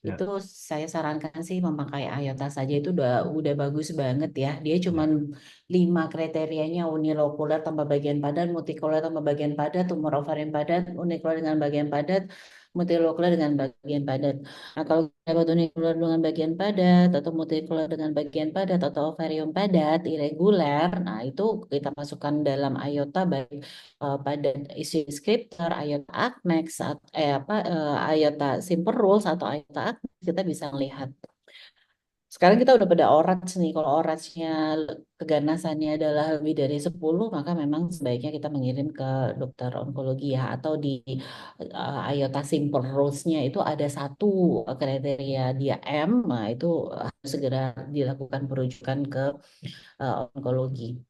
Ya, Itu saya sarankan sih memakai IOTA saja itu udah bagus banget ya. Dia ya. cuman 5 kriterianya: unilokuler tambah bagian padat, multikuler tambah bagian padat, tumor ovarian padat, unikuler dengan bagian padat, multilokuler dengan bagian padat. Nah, kalau dapat unikuler dengan bagian padat atau multikuler dengan bagian padat atau ovarium padat irreguler, nah itu kita masukkan dalam IOTA baik pada isi deskriptor, IOTA Acnex, IOTA Simple Rules atau IOTA Acnex, kita bisa melihat. Sekarang kita udah pada ORATS nih. Kalau ORATS-nya keganasannya adalah lebih dari 10, maka memang sebaiknya kita mengirim ke dokter onkologi ya. Atau di IOTA Simple Rules-nya itu ada 1 kriteria dia M, nah itu harus segera dilakukan perujukan ke onkologi.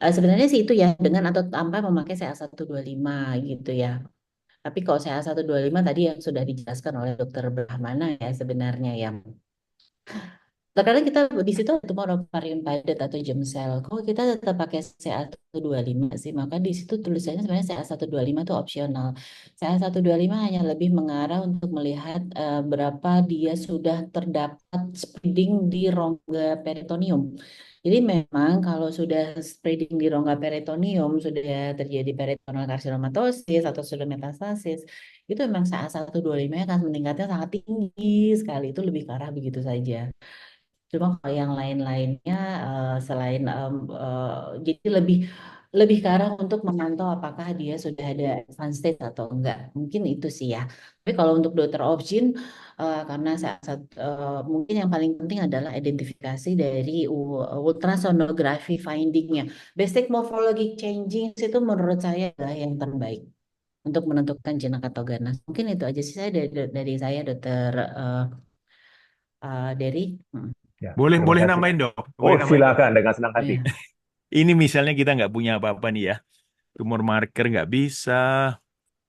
Sebenarnya sih itu ya, dengan atau tanpa memakai CA125 gitu ya. Tapi kalau CA125 tadi yang sudah dijelaskan oleh dokter Brahmana ya sebenarnya ya. Terkadang kita di situ ada tumor ovarium padat atau germ cell. Kalau kita tetap pakai CA125 sih, maka di situ tulisannya sebenarnya CA125 itu opsional. CA125 hanya lebih mengarah untuk melihat berapa dia sudah terdapat spreading di rongga peritoneum. Jadi memang kalau sudah spreading di rongga peritoneum, sudah terjadi peritoneal karsinomatosis atau sudah metastasis, itu memang CA125 akan meningkatnya sangat tinggi sekali. Itu lebih ke arah begitu saja. Cuma kalau yang lain-lainnya selain jadi lebih lebih ke arah untuk memantau apakah dia sudah ada advanced stage atau enggak. Mungkin itu sih ya. Tapi kalau untuk dokter Obgyn, karena mungkin yang paling penting adalah identifikasi dari ultrasonografi findingnya. Basic morphologic changing itu menurut saya adalah yang terbaik untuk menentukan jinak atau ganas. Mungkin itu aja sih saya dari saya dokter Dery. Ya, Boleh terima boleh kasih. nambahin dok, Oh, boleh nambahin dok. silakan dengan senang hati. Iya. Ini misalnya kita nggak punya apa-apa nih ya, tumor marker nggak bisa,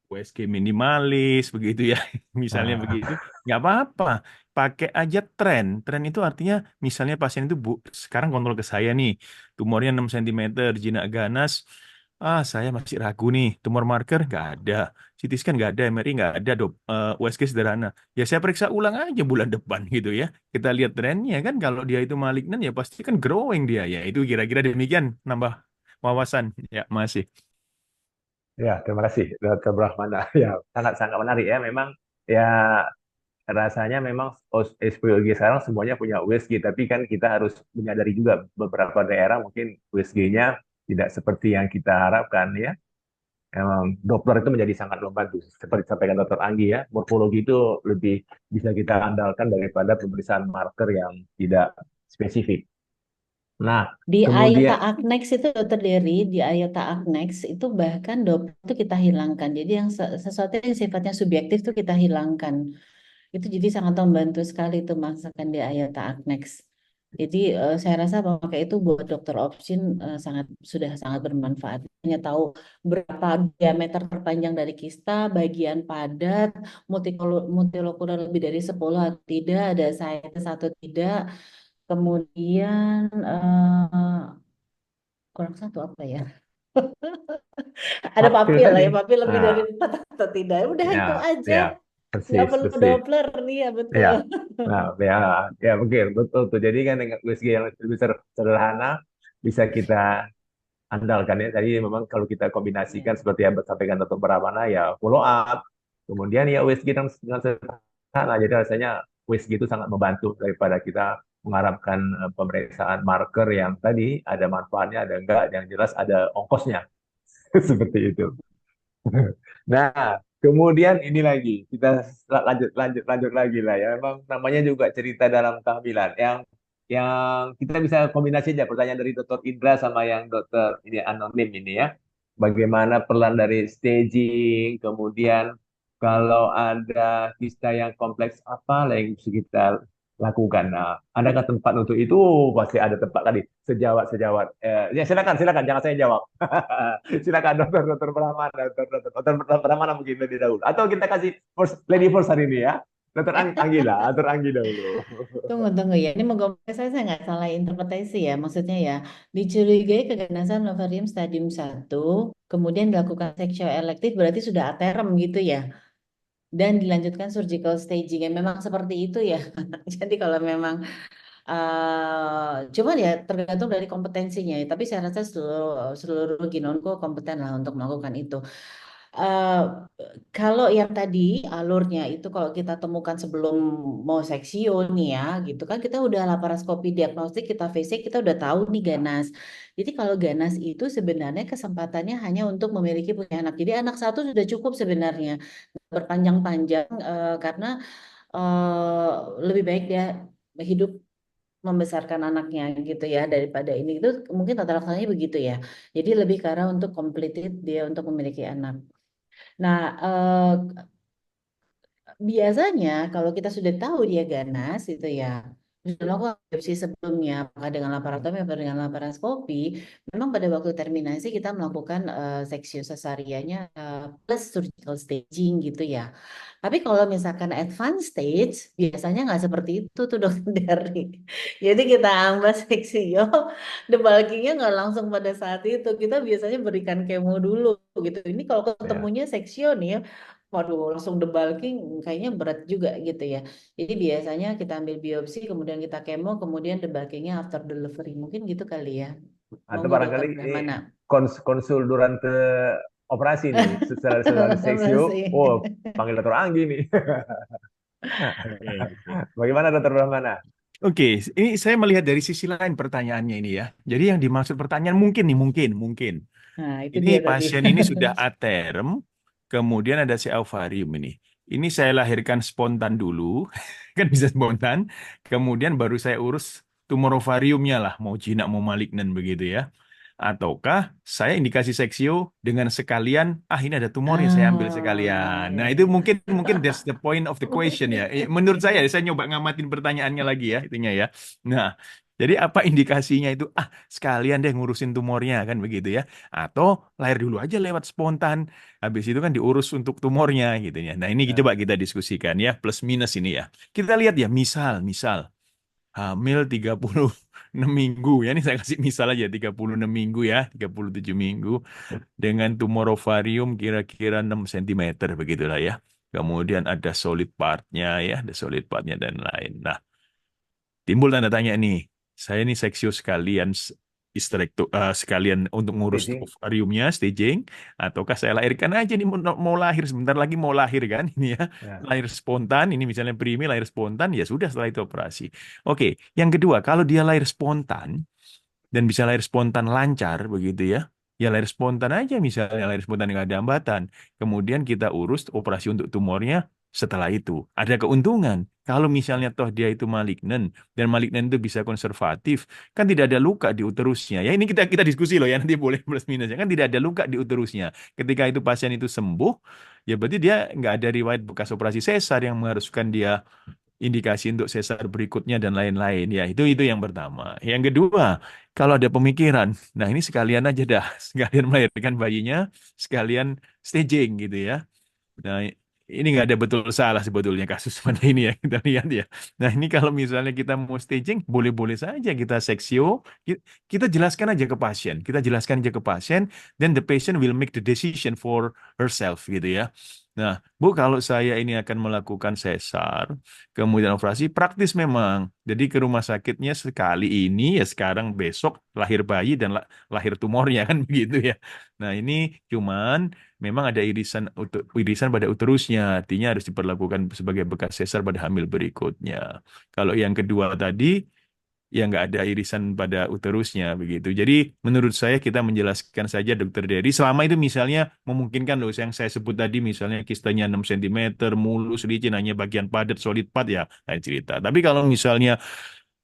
USG minimalis begitu ya, misalnya Nah, begitu, nggak apa-apa, pakai aja tren. Tren itu artinya misalnya pasien itu sekarang kontrol ke saya nih, tumornya 6 cm, jinak ganas, saya masih ragu nih, tumor marker nggak ada, CT scan nggak ada, MRI nggak ada, USG sederhana. Ya saya periksa ulang aja bulan depan gitu ya. Kita lihat trennya kan, kalau dia itu malignan ya pasti kan growing dia ya. Itu kira-kira demikian, nambah wawasan. Ya, masih. ya, terima kasih, Dr. Brahmana. Ya, sangat-sangat menarik ya. Memang ya rasanya memang SPOG sekarang semuanya punya USG, tapi kan kita harus menyadari juga beberapa daerah mungkin USG-nya tidak seperti yang kita harapkan ya. Emang Doppler itu menjadi sangat membantu. Seperti sampaikan Dr. Anggi ya, morfologi itu lebih bisa kita andalkan daripada pemeriksaan marker yang tidak spesifik. Nah, Di IOTA kemudian Acnex itu dokter Dery, di IOTA Acnex itu bahkan Doppler itu kita hilangkan. Jadi yang sesuatu yang sifatnya subjektif itu kita hilangkan. Itu jadi sangat membantu sekali itu masakan di IOTA Acnex. Jadi saya rasa pakai itu buat dokter Obgyn sudah sangat bermanfaat. Hanya tahu berapa diameter terpanjang dari kista, bagian padat, multilokular lebih dari 10 atau tidak, ada sinus atau tidak. Kemudian kurang satu apa ya? Ada papil papil lah tadi. ya, papil lebih dari Nah, 4 atau tidak. Udah ya, itu aja. ya, Nggak persis, perlu persis. Doppler nih ya Ya, betul. nah, ya, ya mungkin betul tuh. Jadi kan dengan USG yang lebih sederhana bisa kita andalkan ya. Tadi memang kalau kita kombinasikan Ya. seperti yang disampaikan Dr. Baramana ya follow up. Kemudian ya USG dengan sederhana. Jadi rasanya USG itu sangat membantu daripada kita mengharapkan pemeriksaan marker yang tadi ada manfaatnya, ada enggak, yang jelas ada ongkosnya. Seperti itu. Nah, kemudian ini lagi kita lanjut lagi lah ya. Memang namanya juga cerita dalam kehamilan yang kita bisa kombinasi aja pertanyaan dari Dokter Indra sama yang Dokter ini anonim ini ya. Bagaimana peran dari staging, kemudian kalau ada kista yang kompleks apa lah yang bisa kita lakukan. Nah, adakah tempat untuk itu? Pasti ada tempat tadi. Sejawat. Ya silakan, jangan saya jawab. Silakan dokter Brahmana, dokter Brahmana mungkin lebih dahulu. Atau kita kasih lady first hari ini ya. Dokter Anggi dahulu. Tunggu ya. Ini moga-moga saya nggak salah interpretasi ya. Maksudnya ya, dicurigai keganasan ovarium stadium 1, kemudian dilakukan seksual elektif berarti sudah aterem gitu ya. Dan dilanjutkan surgical staging. Ya, memang seperti itu ya. Jadi kalau memang cuman ya tergantung dari kompetensinya ya. Tapi saya rasa seluruh ginonko kompeten lah untuk melakukan itu. Eh, Kalau yang tadi alurnya itu kalau kita temukan sebelum mau seksio nih ya gitu kan kita udah laparoskopi diagnostik kita VC kita udah tahu nih ganas. Jadi kalau ganas itu sebenarnya kesempatannya hanya untuk memiliki punya anak. Jadi anak satu sudah cukup sebenarnya berpanjang-panjang karena eh, lebih baik dia hidup membesarkan anaknya gitu ya daripada ini itu mungkin tata laksananya begitu ya. Jadi lebih ke arah untuk completed dia untuk memiliki anak. Nah, biasanya kalau kita sudah tahu dia ganas itu ya, sudah melakukan biopsi sebelumnya, apakah dengan laparotomi atau dengan laparoskopi, memang pada waktu terminasi kita melakukan seksio sesarianya plus surgical staging gitu ya. Tapi kalau misalkan advanced stage, biasanya nggak seperti itu tuh dokter Dari. Jadi kita ambil seksio, debulkingnya nggak langsung pada saat itu. Kita biasanya berikan kemo dulu gitu. Ini kalau Ya. ketemunya seksio nih ya, waduh langsung debulking kayaknya berat juga gitu ya. Jadi biasanya kita ambil biopsi, kemudian kita kemo, kemudian debulkingnya after delivery. Mungkin gitu kali ya. Atau Monggo dokter barangkali ini Brahmana. konsul durante operasi nih, setelah seksio. Masih. Oh, panggil dokter Anggi nih. Bagaimana dokter Brahmana? Oke, ini saya melihat dari sisi lain pertanyaannya ini ya. Jadi yang dimaksud pertanyaan mungkin nih, mungkin. Nah, itu dia Ini tadi. pasien ini sudah aterm, kemudian ada si ovarium ini. Ini saya lahirkan spontan dulu, kan bisa spontan. Kemudian baru saya urus tumor ovariumnya lah, mau jinak mau malignan begitu ya. Ataukah saya indikasi seksio dengan sekalian, ini ada tumornya saya ambil Oh, sekalian. ya, Nah ya. itu mungkin that's the point of the question ya. Menurut saya nyoba ngamatin pertanyaannya lagi ya itunya ya. Nah jadi apa indikasinya itu? Sekalian deh ngurusin tumornya kan begitu ya. Atau lahir dulu aja lewat spontan. Habis itu kan diurus untuk tumornya gitu ya. Nah ini Ya. coba kita diskusikan ya plus minus ini ya. Kita lihat ya misal hamil 36 minggu ya. Ini saya kasih misal aja 36 minggu ya, 37 minggu dengan tumor ovarium kira-kira 6 cm begitulah ya. Kemudian ada solid partnya ya, ada solid partnya dan lain. Nah, timbul tanda tanya nih. Saya ini seksio sekalian sekalian untuk ngurus Staging. ovariumnya, staging, ataukah saya lahirkan aja nih mau lahir sebentar lagi mau lahir kan ini ya. Ya. Lahir spontan, ini misalnya primi lahir spontan ya sudah setelah itu operasi. Oke, yang kedua kalau dia lahir spontan dan bisa lahir spontan lancar begitu ya. Ya lahir spontan aja misalnya lahir spontan nggak ada hambatan. Kemudian kita urus operasi untuk tumornya setelah itu. Ada keuntungan. Kalau misalnya toh dia itu malignan dan malignan itu bisa konservatif, kan tidak ada luka di uterusnya. Ya ini kita diskusi loh ya nanti boleh plus minus ya kan tidak ada luka di uterusnya. Ketika itu pasien itu sembuh, ya berarti dia nggak ada riwayat bekas operasi sesar yang mengharuskan dia indikasi untuk sesar berikutnya dan lain-lain. Ya, itu yang pertama. Yang kedua, kalau ada pemikiran, nah ini sekalian aja dah, sekalian melahirkan bayinya, sekalian staging gitu ya. Nah, ini nggak ada betul salah sebetulnya kasus seperti ini ya kita lihat ya. Nah, ini kalau misalnya kita mau staging, boleh-boleh saja kita seksio, kita jelaskan aja ke pasien, then the patient will make the decision for herself gitu ya. Nah, Bu, kalau saya ini akan melakukan sesar, kemudian operasi praktis memang. Jadi ke rumah sakitnya sekali ini ya sekarang besok lahir bayi dan lahir tumornya kan begitu ya. Nah, ini cuman memang ada irisan pada uterusnya, artinya harus diperlakukan sebagai bekas sesar pada hamil berikutnya. Kalau yang kedua tadi, ya nggak ada irisan pada uterusnya begitu. Jadi menurut saya kita menjelaskan saja Dokter Dery, selama itu misalnya memungkinkan loh yang saya sebut tadi misalnya kistanya 6 cm, mulus, licin, hanya bagian padat, solid part ya, lain cerita. Tapi kalau misalnya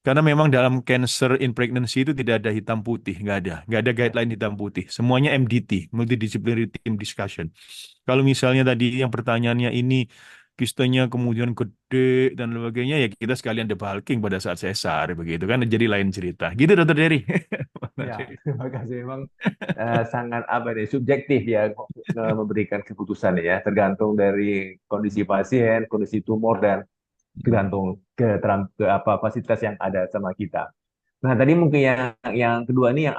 karena memang dalam cancer in pregnancy itu tidak ada hitam putih, nggak ada guideline hitam putih. Semuanya MDT, multidisciplinary team discussion. Kalau misalnya tadi yang pertanyaannya ini kistanya kemudian gede dan sebagainya, ya kita sekalian debulking pada saat sesar begitu kan, jadi lain cerita. Gitu Dokter Dery. Ya, terima kasih. Memang sangat apa nih subjektif ya memberikan keputusan ya, tergantung dari kondisi pasien, kondisi tumor dan tergantung ke apa fasilitas yang ada sama kita. Nah, tadi mungkin yang kedua nih yang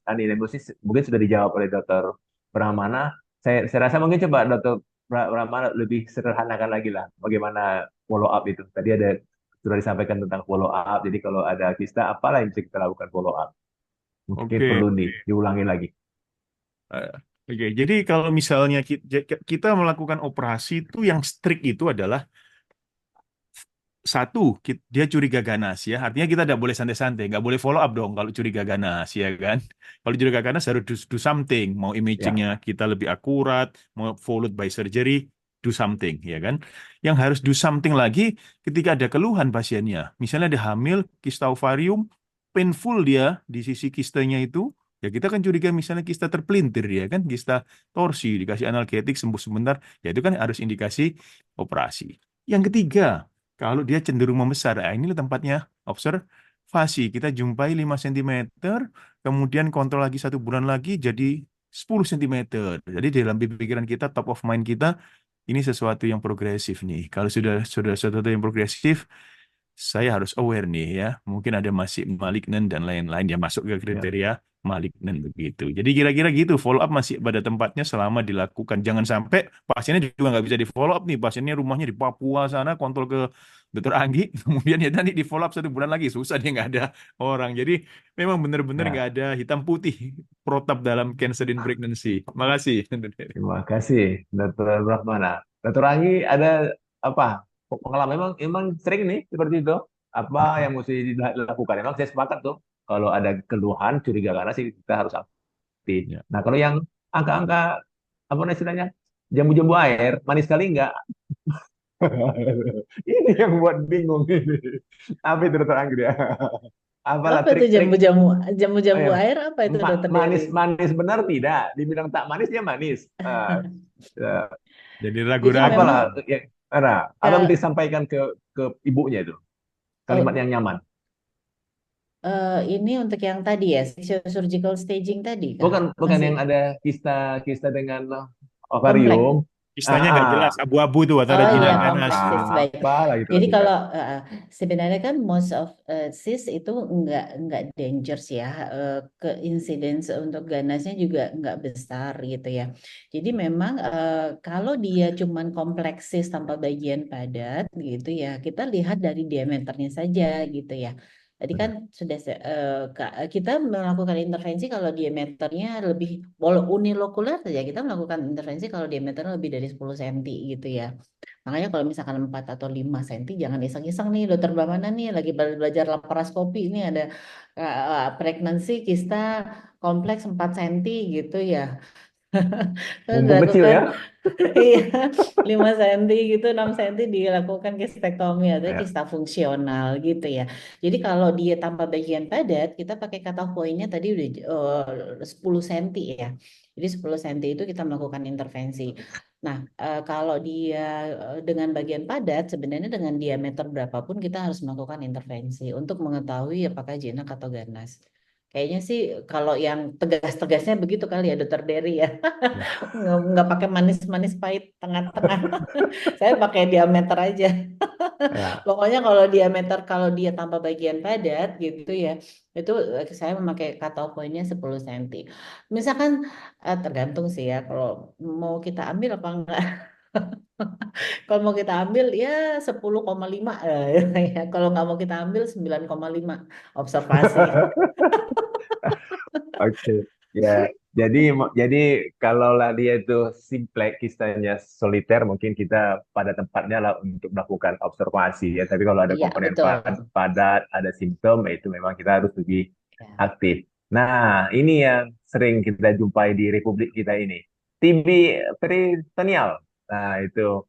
aninemosis mungkin sudah dijawab oleh Dokter Brahmana. Saya rasa mungkin coba Dokter Brahmana lebih sederhanakan lagi lah bagaimana follow up itu. Tadi ada sudah disampaikan tentang follow up. Jadi kalau ada kista, apalah yang bisa kita lakukan follow up? Mungkin Oke. perlu diulangi lagi. Eh, Oke, jadi kalau misalnya kita melakukan operasi itu yang strict itu adalah satu, dia curiga ganas ya, artinya kita tidak boleh santai-santai, nggak boleh follow up dong kalau curiga ganas ya kan. Kalau curiga ganas harus do something, mau Ya, imagingnya kita lebih akurat, mau followed by surgery, do something ya kan. Yang harus do something lagi ketika ada keluhan pasiennya, misalnya dia hamil, kista ovarium, painful dia di sisi kistanya itu, ya kita kan curiga misalnya kista terpelintir ya kan, kista torsi, dikasih analgetik sembuh sebentar, ya itu kan harus indikasi operasi. Yang ketiga, kalau dia cenderung membesar, inilah tempatnya observasi. Kita jumpai 5 cm, kemudian kontrol lagi 1 bulan lagi jadi 10 cm. Jadi dalam pikiran kita, top of mind kita, ini sesuatu yang progresif nih. Kalau sudah sesuatu yang progresif, saya harus aware nih ya. Mungkin ada masih malignan dan lain-lain yang masuk ke ya. kriteria malignan begitu. Jadi kira-kira gitu, follow up masih pada tempatnya selama dilakukan. Jangan sampai pasiennya juga nggak bisa di follow up nih. Pasiennya rumahnya di Papua sana, kontrol ke Dokter Anggi, kemudian ya nanti di follow up 1 bulan lagi, susah dia nggak ada orang. Jadi memang benar-benar Nah, nggak ada hitam putih protap dalam cancer in pregnancy. Makasih. terima kasih, Dokter Brahmana. Dokter Anggi ada apa pengalaman? Memang sering nih seperti itu. Apa yang mesti dilakukan? Memang saya sepakat tuh. Kalau ada keluhan, curiga karena sih kita harus aktif. Ya. Nah, kalau yang angka-angka apa namanya istilahnya jambu-jambu air, manis sekali enggak? Ini yang buat bingung ini. Apa itu Dokter Anggi ya? Apalah Apa itu trik-trik? jamu-jamu Oh jamu-jamu ya, air apa itu Dokter Dery? manis manis benar tidak? Dibilang tak manis dia manis. Ya. Jadi Jadi ragu-ragu. memang Apalah ya, nah, apa yang eh, disampaikan ke ibunya itu kalimat oh, yang nyaman. ini untuk yang tadi ya, surgical staging tadi kah? Bukan bukan Masih yang ada kista kista dengan kompleks. ovarium. Istanya nggak jelas, abu-abu tuh atau ada Oh iya, jinak ganas. kompleksis baik. Apa lagi Jadi dilakukan? kalau sebenarnya kan most of cyst itu nggak dangerous ya, ke incidence untuk ganasnya juga nggak besar gitu ya. Jadi memang kalau dia cuman kompleksis tanpa bagian padat gitu ya, kita lihat dari diameternya saja gitu ya. Tadi kan sudah kita melakukan intervensi kalau diameternya lebih, walau unilokuler saja kita melakukan intervensi kalau diameternya lebih dari 10 cm gitu ya. Makanya kalau misalkan 4 atau 5 cm jangan iseng-iseng nih dokter Bamana nih lagi belajar laparoskopi ini ada pregnancy kista kompleks 4 cm gitu ya. Terus Mumpung kecil dilakukan ya. iya 5 cm gitu 6 cm dilakukan kistektomi atau Ya. kista fungsional gitu ya. Jadi kalau dia tanpa bagian padat kita pakai cutoff point-nya tadi udah 10 cm ya. Jadi 10 cm itu kita melakukan intervensi. Nah, kalau dia dengan bagian padat sebenarnya dengan diameter berapapun kita harus melakukan intervensi untuk mengetahui apakah jinak atau ganas. Kayaknya sih kalau yang tegas-tegasnya begitu kali ya Dokter Dery ya. Nggak pakai manis-manis pahit tengah-tengah. Saya pakai diameter aja. Ya. Pokoknya kalau diameter kalau dia tanpa bagian padat gitu ya, itu saya memakai cutoff point-nya 10 cm. Misalkan tergantung sih ya kalau mau kita ambil apa enggak. Kalau mau kita ambil ya 10,5 ya. Kalau nggak mau kita ambil 9,5 observasi. Oke. Ya, jadi kalau lah dia itu simplex kistanya soliter mungkin kita pada tempatnya lah untuk melakukan observasi ya. Tapi kalau ada Iya, komponen betul. padat, ada simptom, ya itu memang kita harus lebih Ya. aktif. Nah, ini yang sering kita jumpai di Republik kita ini. TB peritoneal. Nah, itu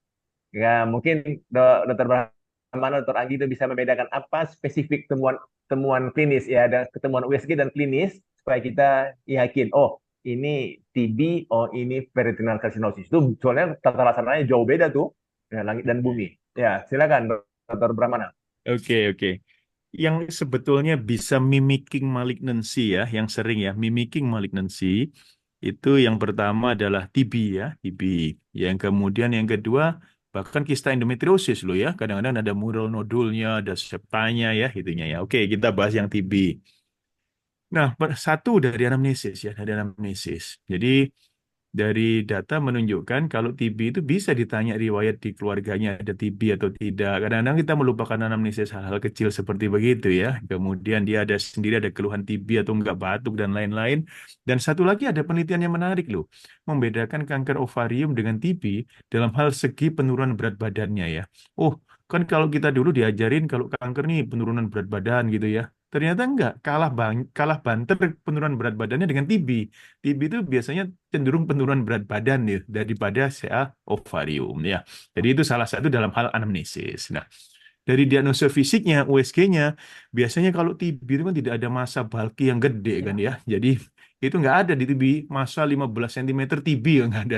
ya mungkin Dokter Brahmana, Dokter Anggi itu bisa membedakan apa spesifik temuan temuan klinis ya, ada ketemuan USG dan klinis supaya kita yakin oh ini TB, oh ini peritoneal carcinosis. Itu soalnya tata laksananya jauh beda tuh. Ya, langit dan bumi. Ya, silakan Dr. Brahmana. Oke. Yang sebetulnya bisa mimicking malignancy ya, yang sering ya, mimicking malignancy itu yang pertama adalah TB ya, TB. Yang kemudian yang kedua bahkan kista endometriosis loh ya, kadang-kadang ada mural nodulnya, ada septanya ya, itunya ya. Oke, kita bahas yang TB. Nah, satu dari anamnesis ya, dari anamnesis. Jadi dari data menunjukkan kalau TB itu bisa ditanya riwayat di keluarganya ada TB atau tidak. Kadang-kadang kita melupakan anamnesis hal-hal kecil seperti begitu ya. Kemudian dia ada sendiri ada keluhan TB atau enggak batuk dan lain-lain. Dan satu lagi ada penelitian yang menarik loh. Membedakan kanker ovarium dengan TB dalam hal segi penurunan berat badannya ya. Oh, kan kalau kita dulu diajarin kalau kanker nih penurunan berat badan gitu ya. Ternyata enggak, kalah banter penurunan berat badannya dengan TB. TB itu biasanya cenderung penurunan berat badan ya daripada CA ovarium ya. Jadi itu salah satu dalam hal anamnesis. Nah, dari diagnosa fisiknya, USG-nya, biasanya kalau TB itu kan tidak ada massa bulky yang gede kan ya. Jadi itu nggak ada di TB, massa 15 cm TB yang nggak ada.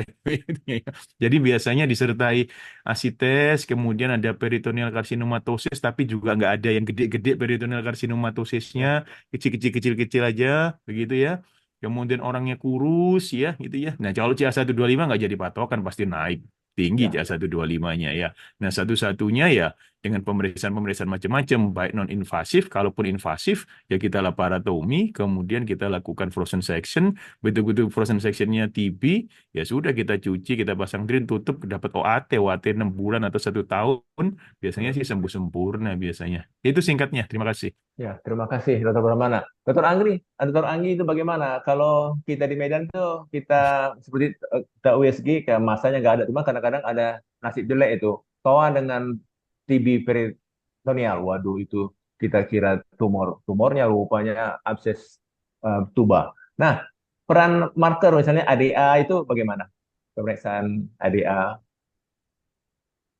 Jadi biasanya disertai asites, kemudian ada peritoneal carcinomatosis, tapi juga nggak ada yang gede-gede peritoneal carcinomatosisnya, Ya, kecil-kecil aja, begitu ya. Kemudian orangnya kurus ya, gitu ya. Nah, kalau CA125 nggak jadi patokan, pasti naik tinggi ya. CA125-nya ya. Nah, satu-satunya ya dengan pemeriksaan-pemeriksaan macam-macam, baik non-invasif, kalaupun invasif, ya kita laparotomi, kemudian kita lakukan frozen section, betul-betul frozen sectionnya TB, ya sudah kita cuci, kita pasang drain, tutup, dapat OAT 6 bulan atau 1 tahun, biasanya sih sembuh sempurna biasanya. Itu singkatnya, terima kasih. Ya, terima kasih Dr. Brahmana. Dr. Anggi itu bagaimana? Kalau kita di Medan tuh kita seperti kita USG kayak masanya nggak ada, cuma kadang-kadang ada nasib jelek itu. Toa dengan TB peritoneal. Waduh, itu kita kira tumornya rupanya abses tuba. Nah, peran marker misalnya ADA itu bagaimana? Pemeriksaan ADA.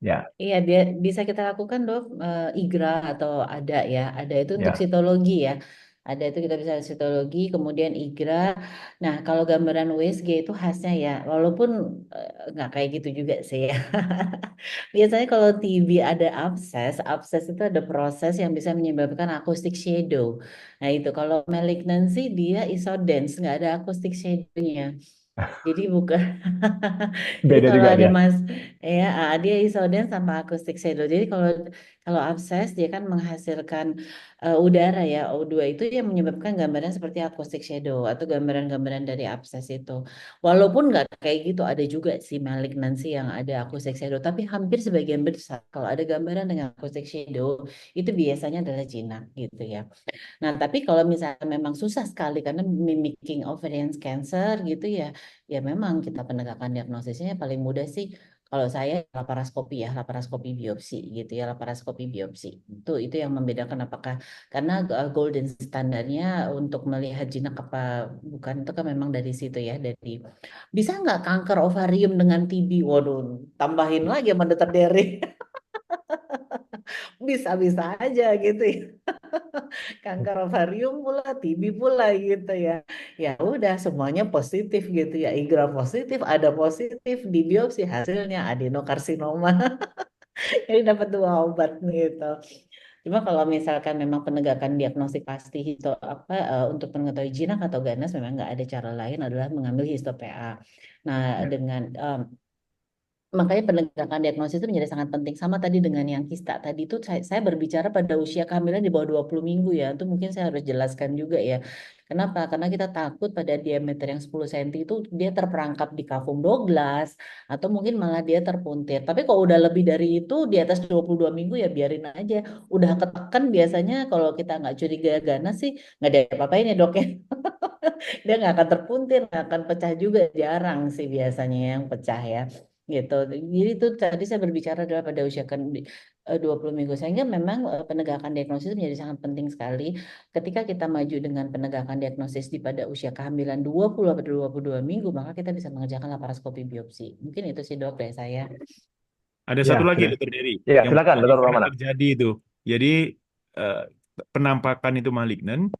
Ya, Iya, dia bisa kita lakukan dok, IGRA atau ADA ya. ADA itu untuk ya. sitologi ya. ADA itu kita bisa sitologi, kemudian IGRA. Nah, kalau gambaran USG itu khasnya ya, walaupun nggak kayak gitu juga sih ya. Biasanya kalau TB ada abses, abses itu ada proses yang bisa menyebabkan acoustic shadow. Nah itu kalau malignancy dia isodens, nggak ada acoustic shadow-nya. Jadi bukan. Jadi Beda kalau juga ada dia. mas, ya dia isoden sama acoustic shadow. Jadi kalau kalau abses dia kan menghasilkan udara ya, O2 itu yang menyebabkan gambaran seperti acoustic shadow atau gambaran-gambaran dari abses itu. Walaupun nggak kayak gitu, ada juga sih malignancy yang ada acoustic shadow. Tapi hampir sebagian besar kalau ada gambaran dengan acoustic shadow itu biasanya adalah jinak gitu ya. Nah, tapi kalau misalnya memang susah sekali karena mimicking ovarian cancer gitu ya, ya memang kita penegakan diagnosisnya paling mudah sih kalau saya laparoskopi ya, laparoskopi biopsi gitu ya, laparoskopi biopsi. Itu yang membedakan apakah karena golden standarnya untuk melihat jinak apa bukan itu kan memang dari situ ya, dari bisa nggak kanker ovarium dengan TB? Waduh, tambahin lagi sama Dr. Dery. Bisa-bisa aja gitu ya. Kanker ovarium pula, TB pula gitu ya. Ya udah semuanya positif gitu ya. IGRA positif, ada positif di biopsi hasilnya adenokarsinoma. Jadi dapat 2 obat gitu. Cuma kalau misalkan memang penegakan diagnostik pasti apa untuk mengetahui jinak atau ganas memang nggak ada cara lain adalah mengambil histo PA. Nah, Ya. dengan makanya penegakan diagnosis itu menjadi sangat penting. Sama tadi dengan yang kista tadi itu saya berbicara pada usia kehamilan di bawah 20 minggu ya. Itu mungkin saya harus jelaskan juga ya. Kenapa? Karena kita takut pada diameter yang 10 cm itu dia terperangkap di kavum Douglas atau mungkin malah dia terpuntir. Tapi kalau udah lebih dari itu di atas 22 minggu ya biarin aja. Udah ketekan biasanya kalau kita nggak curiga ganas sih nggak ada apa-apain ya dok ya. Dia nggak akan terpuntir, nggak akan pecah juga, jarang sih biasanya yang pecah ya gitu. Jadi itu tadi saya berbicara adalah pada usia 20 minggu sehingga memang penegakan diagnosis menjadi sangat penting sekali ketika kita maju dengan penegakan diagnosis di pada usia kehamilan 20 atau 22 minggu maka kita bisa mengerjakan laparoskopi biopsi. Mungkin itu sih dok dari saya. Ada Ya, satu lagi, sudah. Dokter Dery, Ya, yang silakan yang Dr. pernah Brahmana. terjadi itu. Jadi eh, penampakan itu malignan,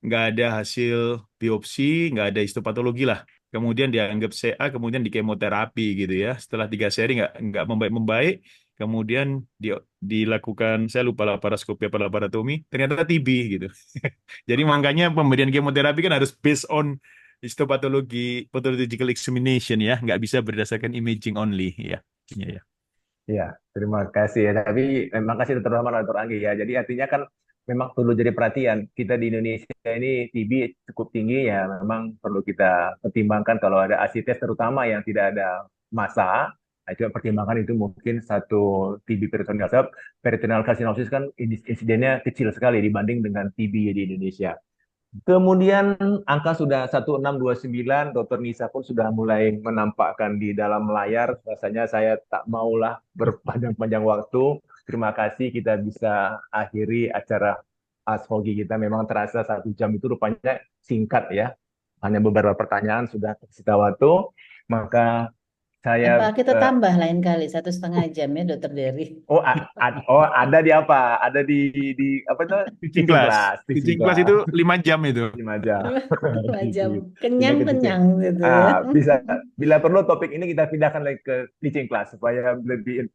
nggak ada hasil biopsi, nggak ada histopatologi lah. kemudian dianggap CA, kemudian di kemoterapi gitu ya. Setelah 3 seri nggak membaik-membaik, kemudian dilakukan, saya lupa laparoskopi apa laparotomi, ternyata TB gitu. Jadi makanya pemberian kemoterapi kan harus based on histopatologi, pathological examination ya, nggak bisa berdasarkan imaging only ya. Iya, ya. Ya, terima kasih ya. Tapi terima kasih Dr. Rahman dan Dr. Anggi ya. Jadi artinya kan memang perlu jadi perhatian. Kita di Indonesia ini TB cukup tinggi ya. Memang perlu kita pertimbangkan kalau ada ASI-tes terutama yang tidak ada massa. Nah, itu pertimbangan itu mungkin satu TB peritoneal. Sebab peritoneal carcinosis kan insidennya kecil sekali dibanding dengan TB di Indonesia. Kemudian angka sudah 1629, Dr. Nisa pun sudah mulai menampakkan di dalam layar. Rasanya saya tak maulah berpanjang-panjang waktu. Terima kasih kita bisa akhiri acara ASHOGI kita. Memang terasa 1 jam itu rupanya singkat ya. Hanya beberapa pertanyaan sudah tersita waktu. Maka saya Apa kita tambah lain kali 1,5 jam ya, Dr. Dery? ada di apa? Ada di apa itu? Teaching class. Teaching class itu 5 jam itu. 5 jam. 5 jam. Kenyang-kenyang gitu ya. Bisa, bila perlu topik ini kita pindahkan lagi ke teaching class supaya lebih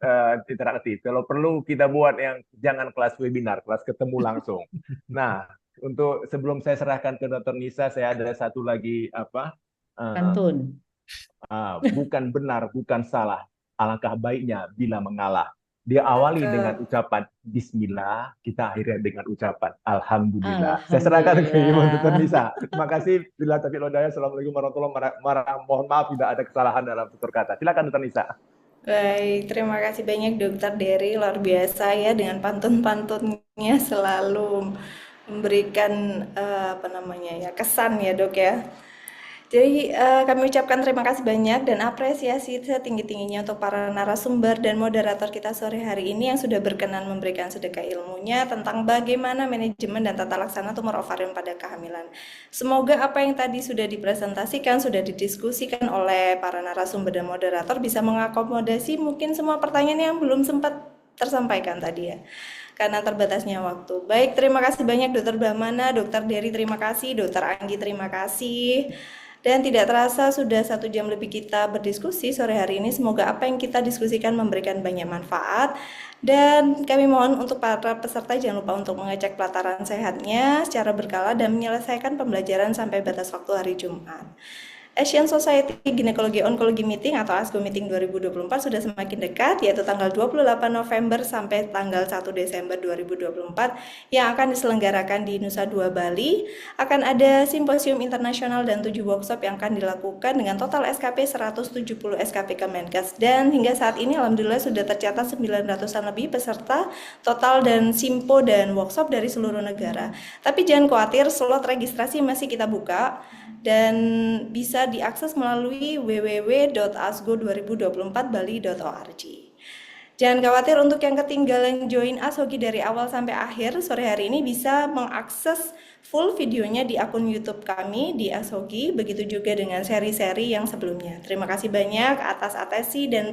interaktif. Kalau perlu kita buat yang jangan kelas webinar, kelas ketemu langsung. Nah, untuk sebelum saya serahkan ke Dr. Nisa, saya ada satu lagi Pantun. Bukan benar, bukan salah. Alangkah baiknya bila mengalah. Dia awali dengan ucapan Bismillah, kita akhirnya dengan ucapan Alhamdulillah. Saya serahkan ke Ibu Dr. Nisa. Terima kasih. Bila taufiq wal hidayah. Assalamualaikum warahmatullahi wabarakatuh. Mohon maaf tidak ada kesalahan dalam tutur kata. Silakan Dr. Nisa. Baik, terima kasih banyak Dr. Dery, luar biasa ya dengan pantun-pantunnya selalu memberikan kesan ya Dok ya. Jadi kami ucapkan terima kasih banyak dan apresiasi setinggi-tingginya untuk para narasumber dan moderator kita sore hari ini yang sudah berkenan memberikan sedekah ilmunya tentang bagaimana manajemen dan tata laksana tumor ovarium pada kehamilan. Semoga apa yang tadi sudah dipresentasikan, sudah didiskusikan oleh para narasumber dan moderator bisa mengakomodasi mungkin semua pertanyaan yang belum sempat tersampaikan tadi ya. Karena terbatasnya waktu. Baik, terima kasih banyak Dr. Brahmana, Dr. Dery terima kasih, Dr. Anggi terima kasih. Dan tidak terasa sudah 1 jam lebih kita berdiskusi sore hari ini. Semoga apa yang kita diskusikan memberikan banyak manfaat. Dan kami mohon untuk para peserta jangan lupa untuk mengecek pelataran sehatnya secara berkala dan menyelesaikan pembelajaran sampai batas waktu hari Jumat. Asian Society Gynecology Oncology Meeting atau ASGO Meeting 2024 sudah semakin dekat, yaitu tanggal 28 November sampai tanggal 1 Desember 2024 yang akan diselenggarakan di Nusa Dua, Bali. Akan ada simposium internasional dan 7 workshop yang akan dilakukan dengan total SKP 170 SKP Kemenkes. Dan hingga saat ini alhamdulillah sudah tercatat 900-an lebih peserta total dan simpo dan workshop dari seluruh negara. Tapi jangan khawatir, slot registrasi masih kita buka dan bisa diakses melalui www.asgo2024bali.org. Jangan khawatir untuk yang ketinggalan join ASHOGI dari awal sampai akhir, sore hari ini bisa mengakses full videonya di akun YouTube kami di ASHOGI, begitu juga dengan seri-seri yang sebelumnya. Terima kasih banyak atas atensi dan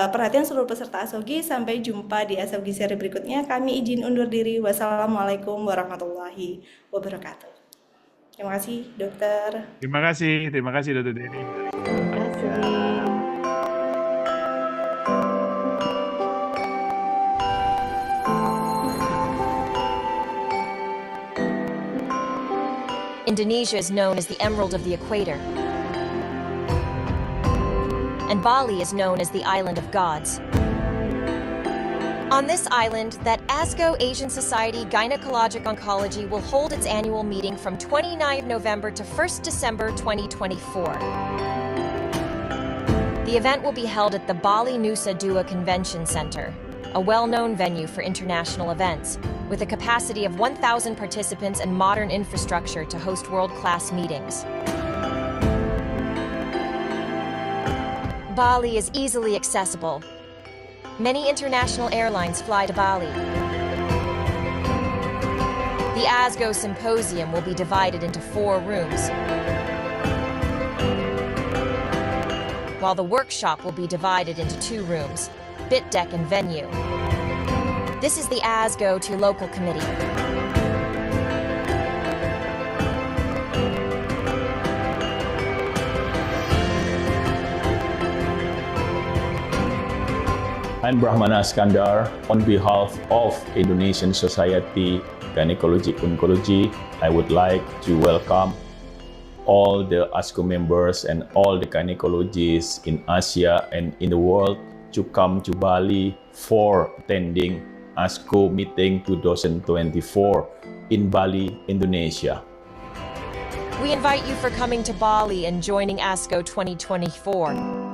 perhatian seluruh peserta ASHOGI. Sampai jumpa di ASHOGI seri berikutnya. Kami izin undur diri. Wassalamualaikum warahmatullahi wabarakatuh. Terima kasih, Dokter. Terima kasih Dr. Dery. Terima kasih. Indonesia is known as the Emerald of the Equator, and Bali is known as the Island of Gods. On this island, that ASGO Asian Society Gynecologic Oncology will hold its annual meeting from 29 November to 1st December 2024. The event will be held at the Bali Nusa Dua Convention Center, a well-known venue for international events, with a capacity of 1,000 participants and modern infrastructure to host world-class meetings. Bali is easily accessible. Many international airlines fly to Bali. The ASGO Symposium will be divided into 4 rooms, while the workshop will be divided into 2 rooms, Bit Deck and Venue. This is the ASGO to Local Committee. I'm Brahmana Iskandar. On behalf of Indonesian Society Gynecology Oncology, I would like to welcome all the ASCO members and all the gynecologists in Asia and in the world to come to Bali for attending ASCO meeting 2024 in Bali, Indonesia. We invite you for coming to Bali and joining ASCO 2024.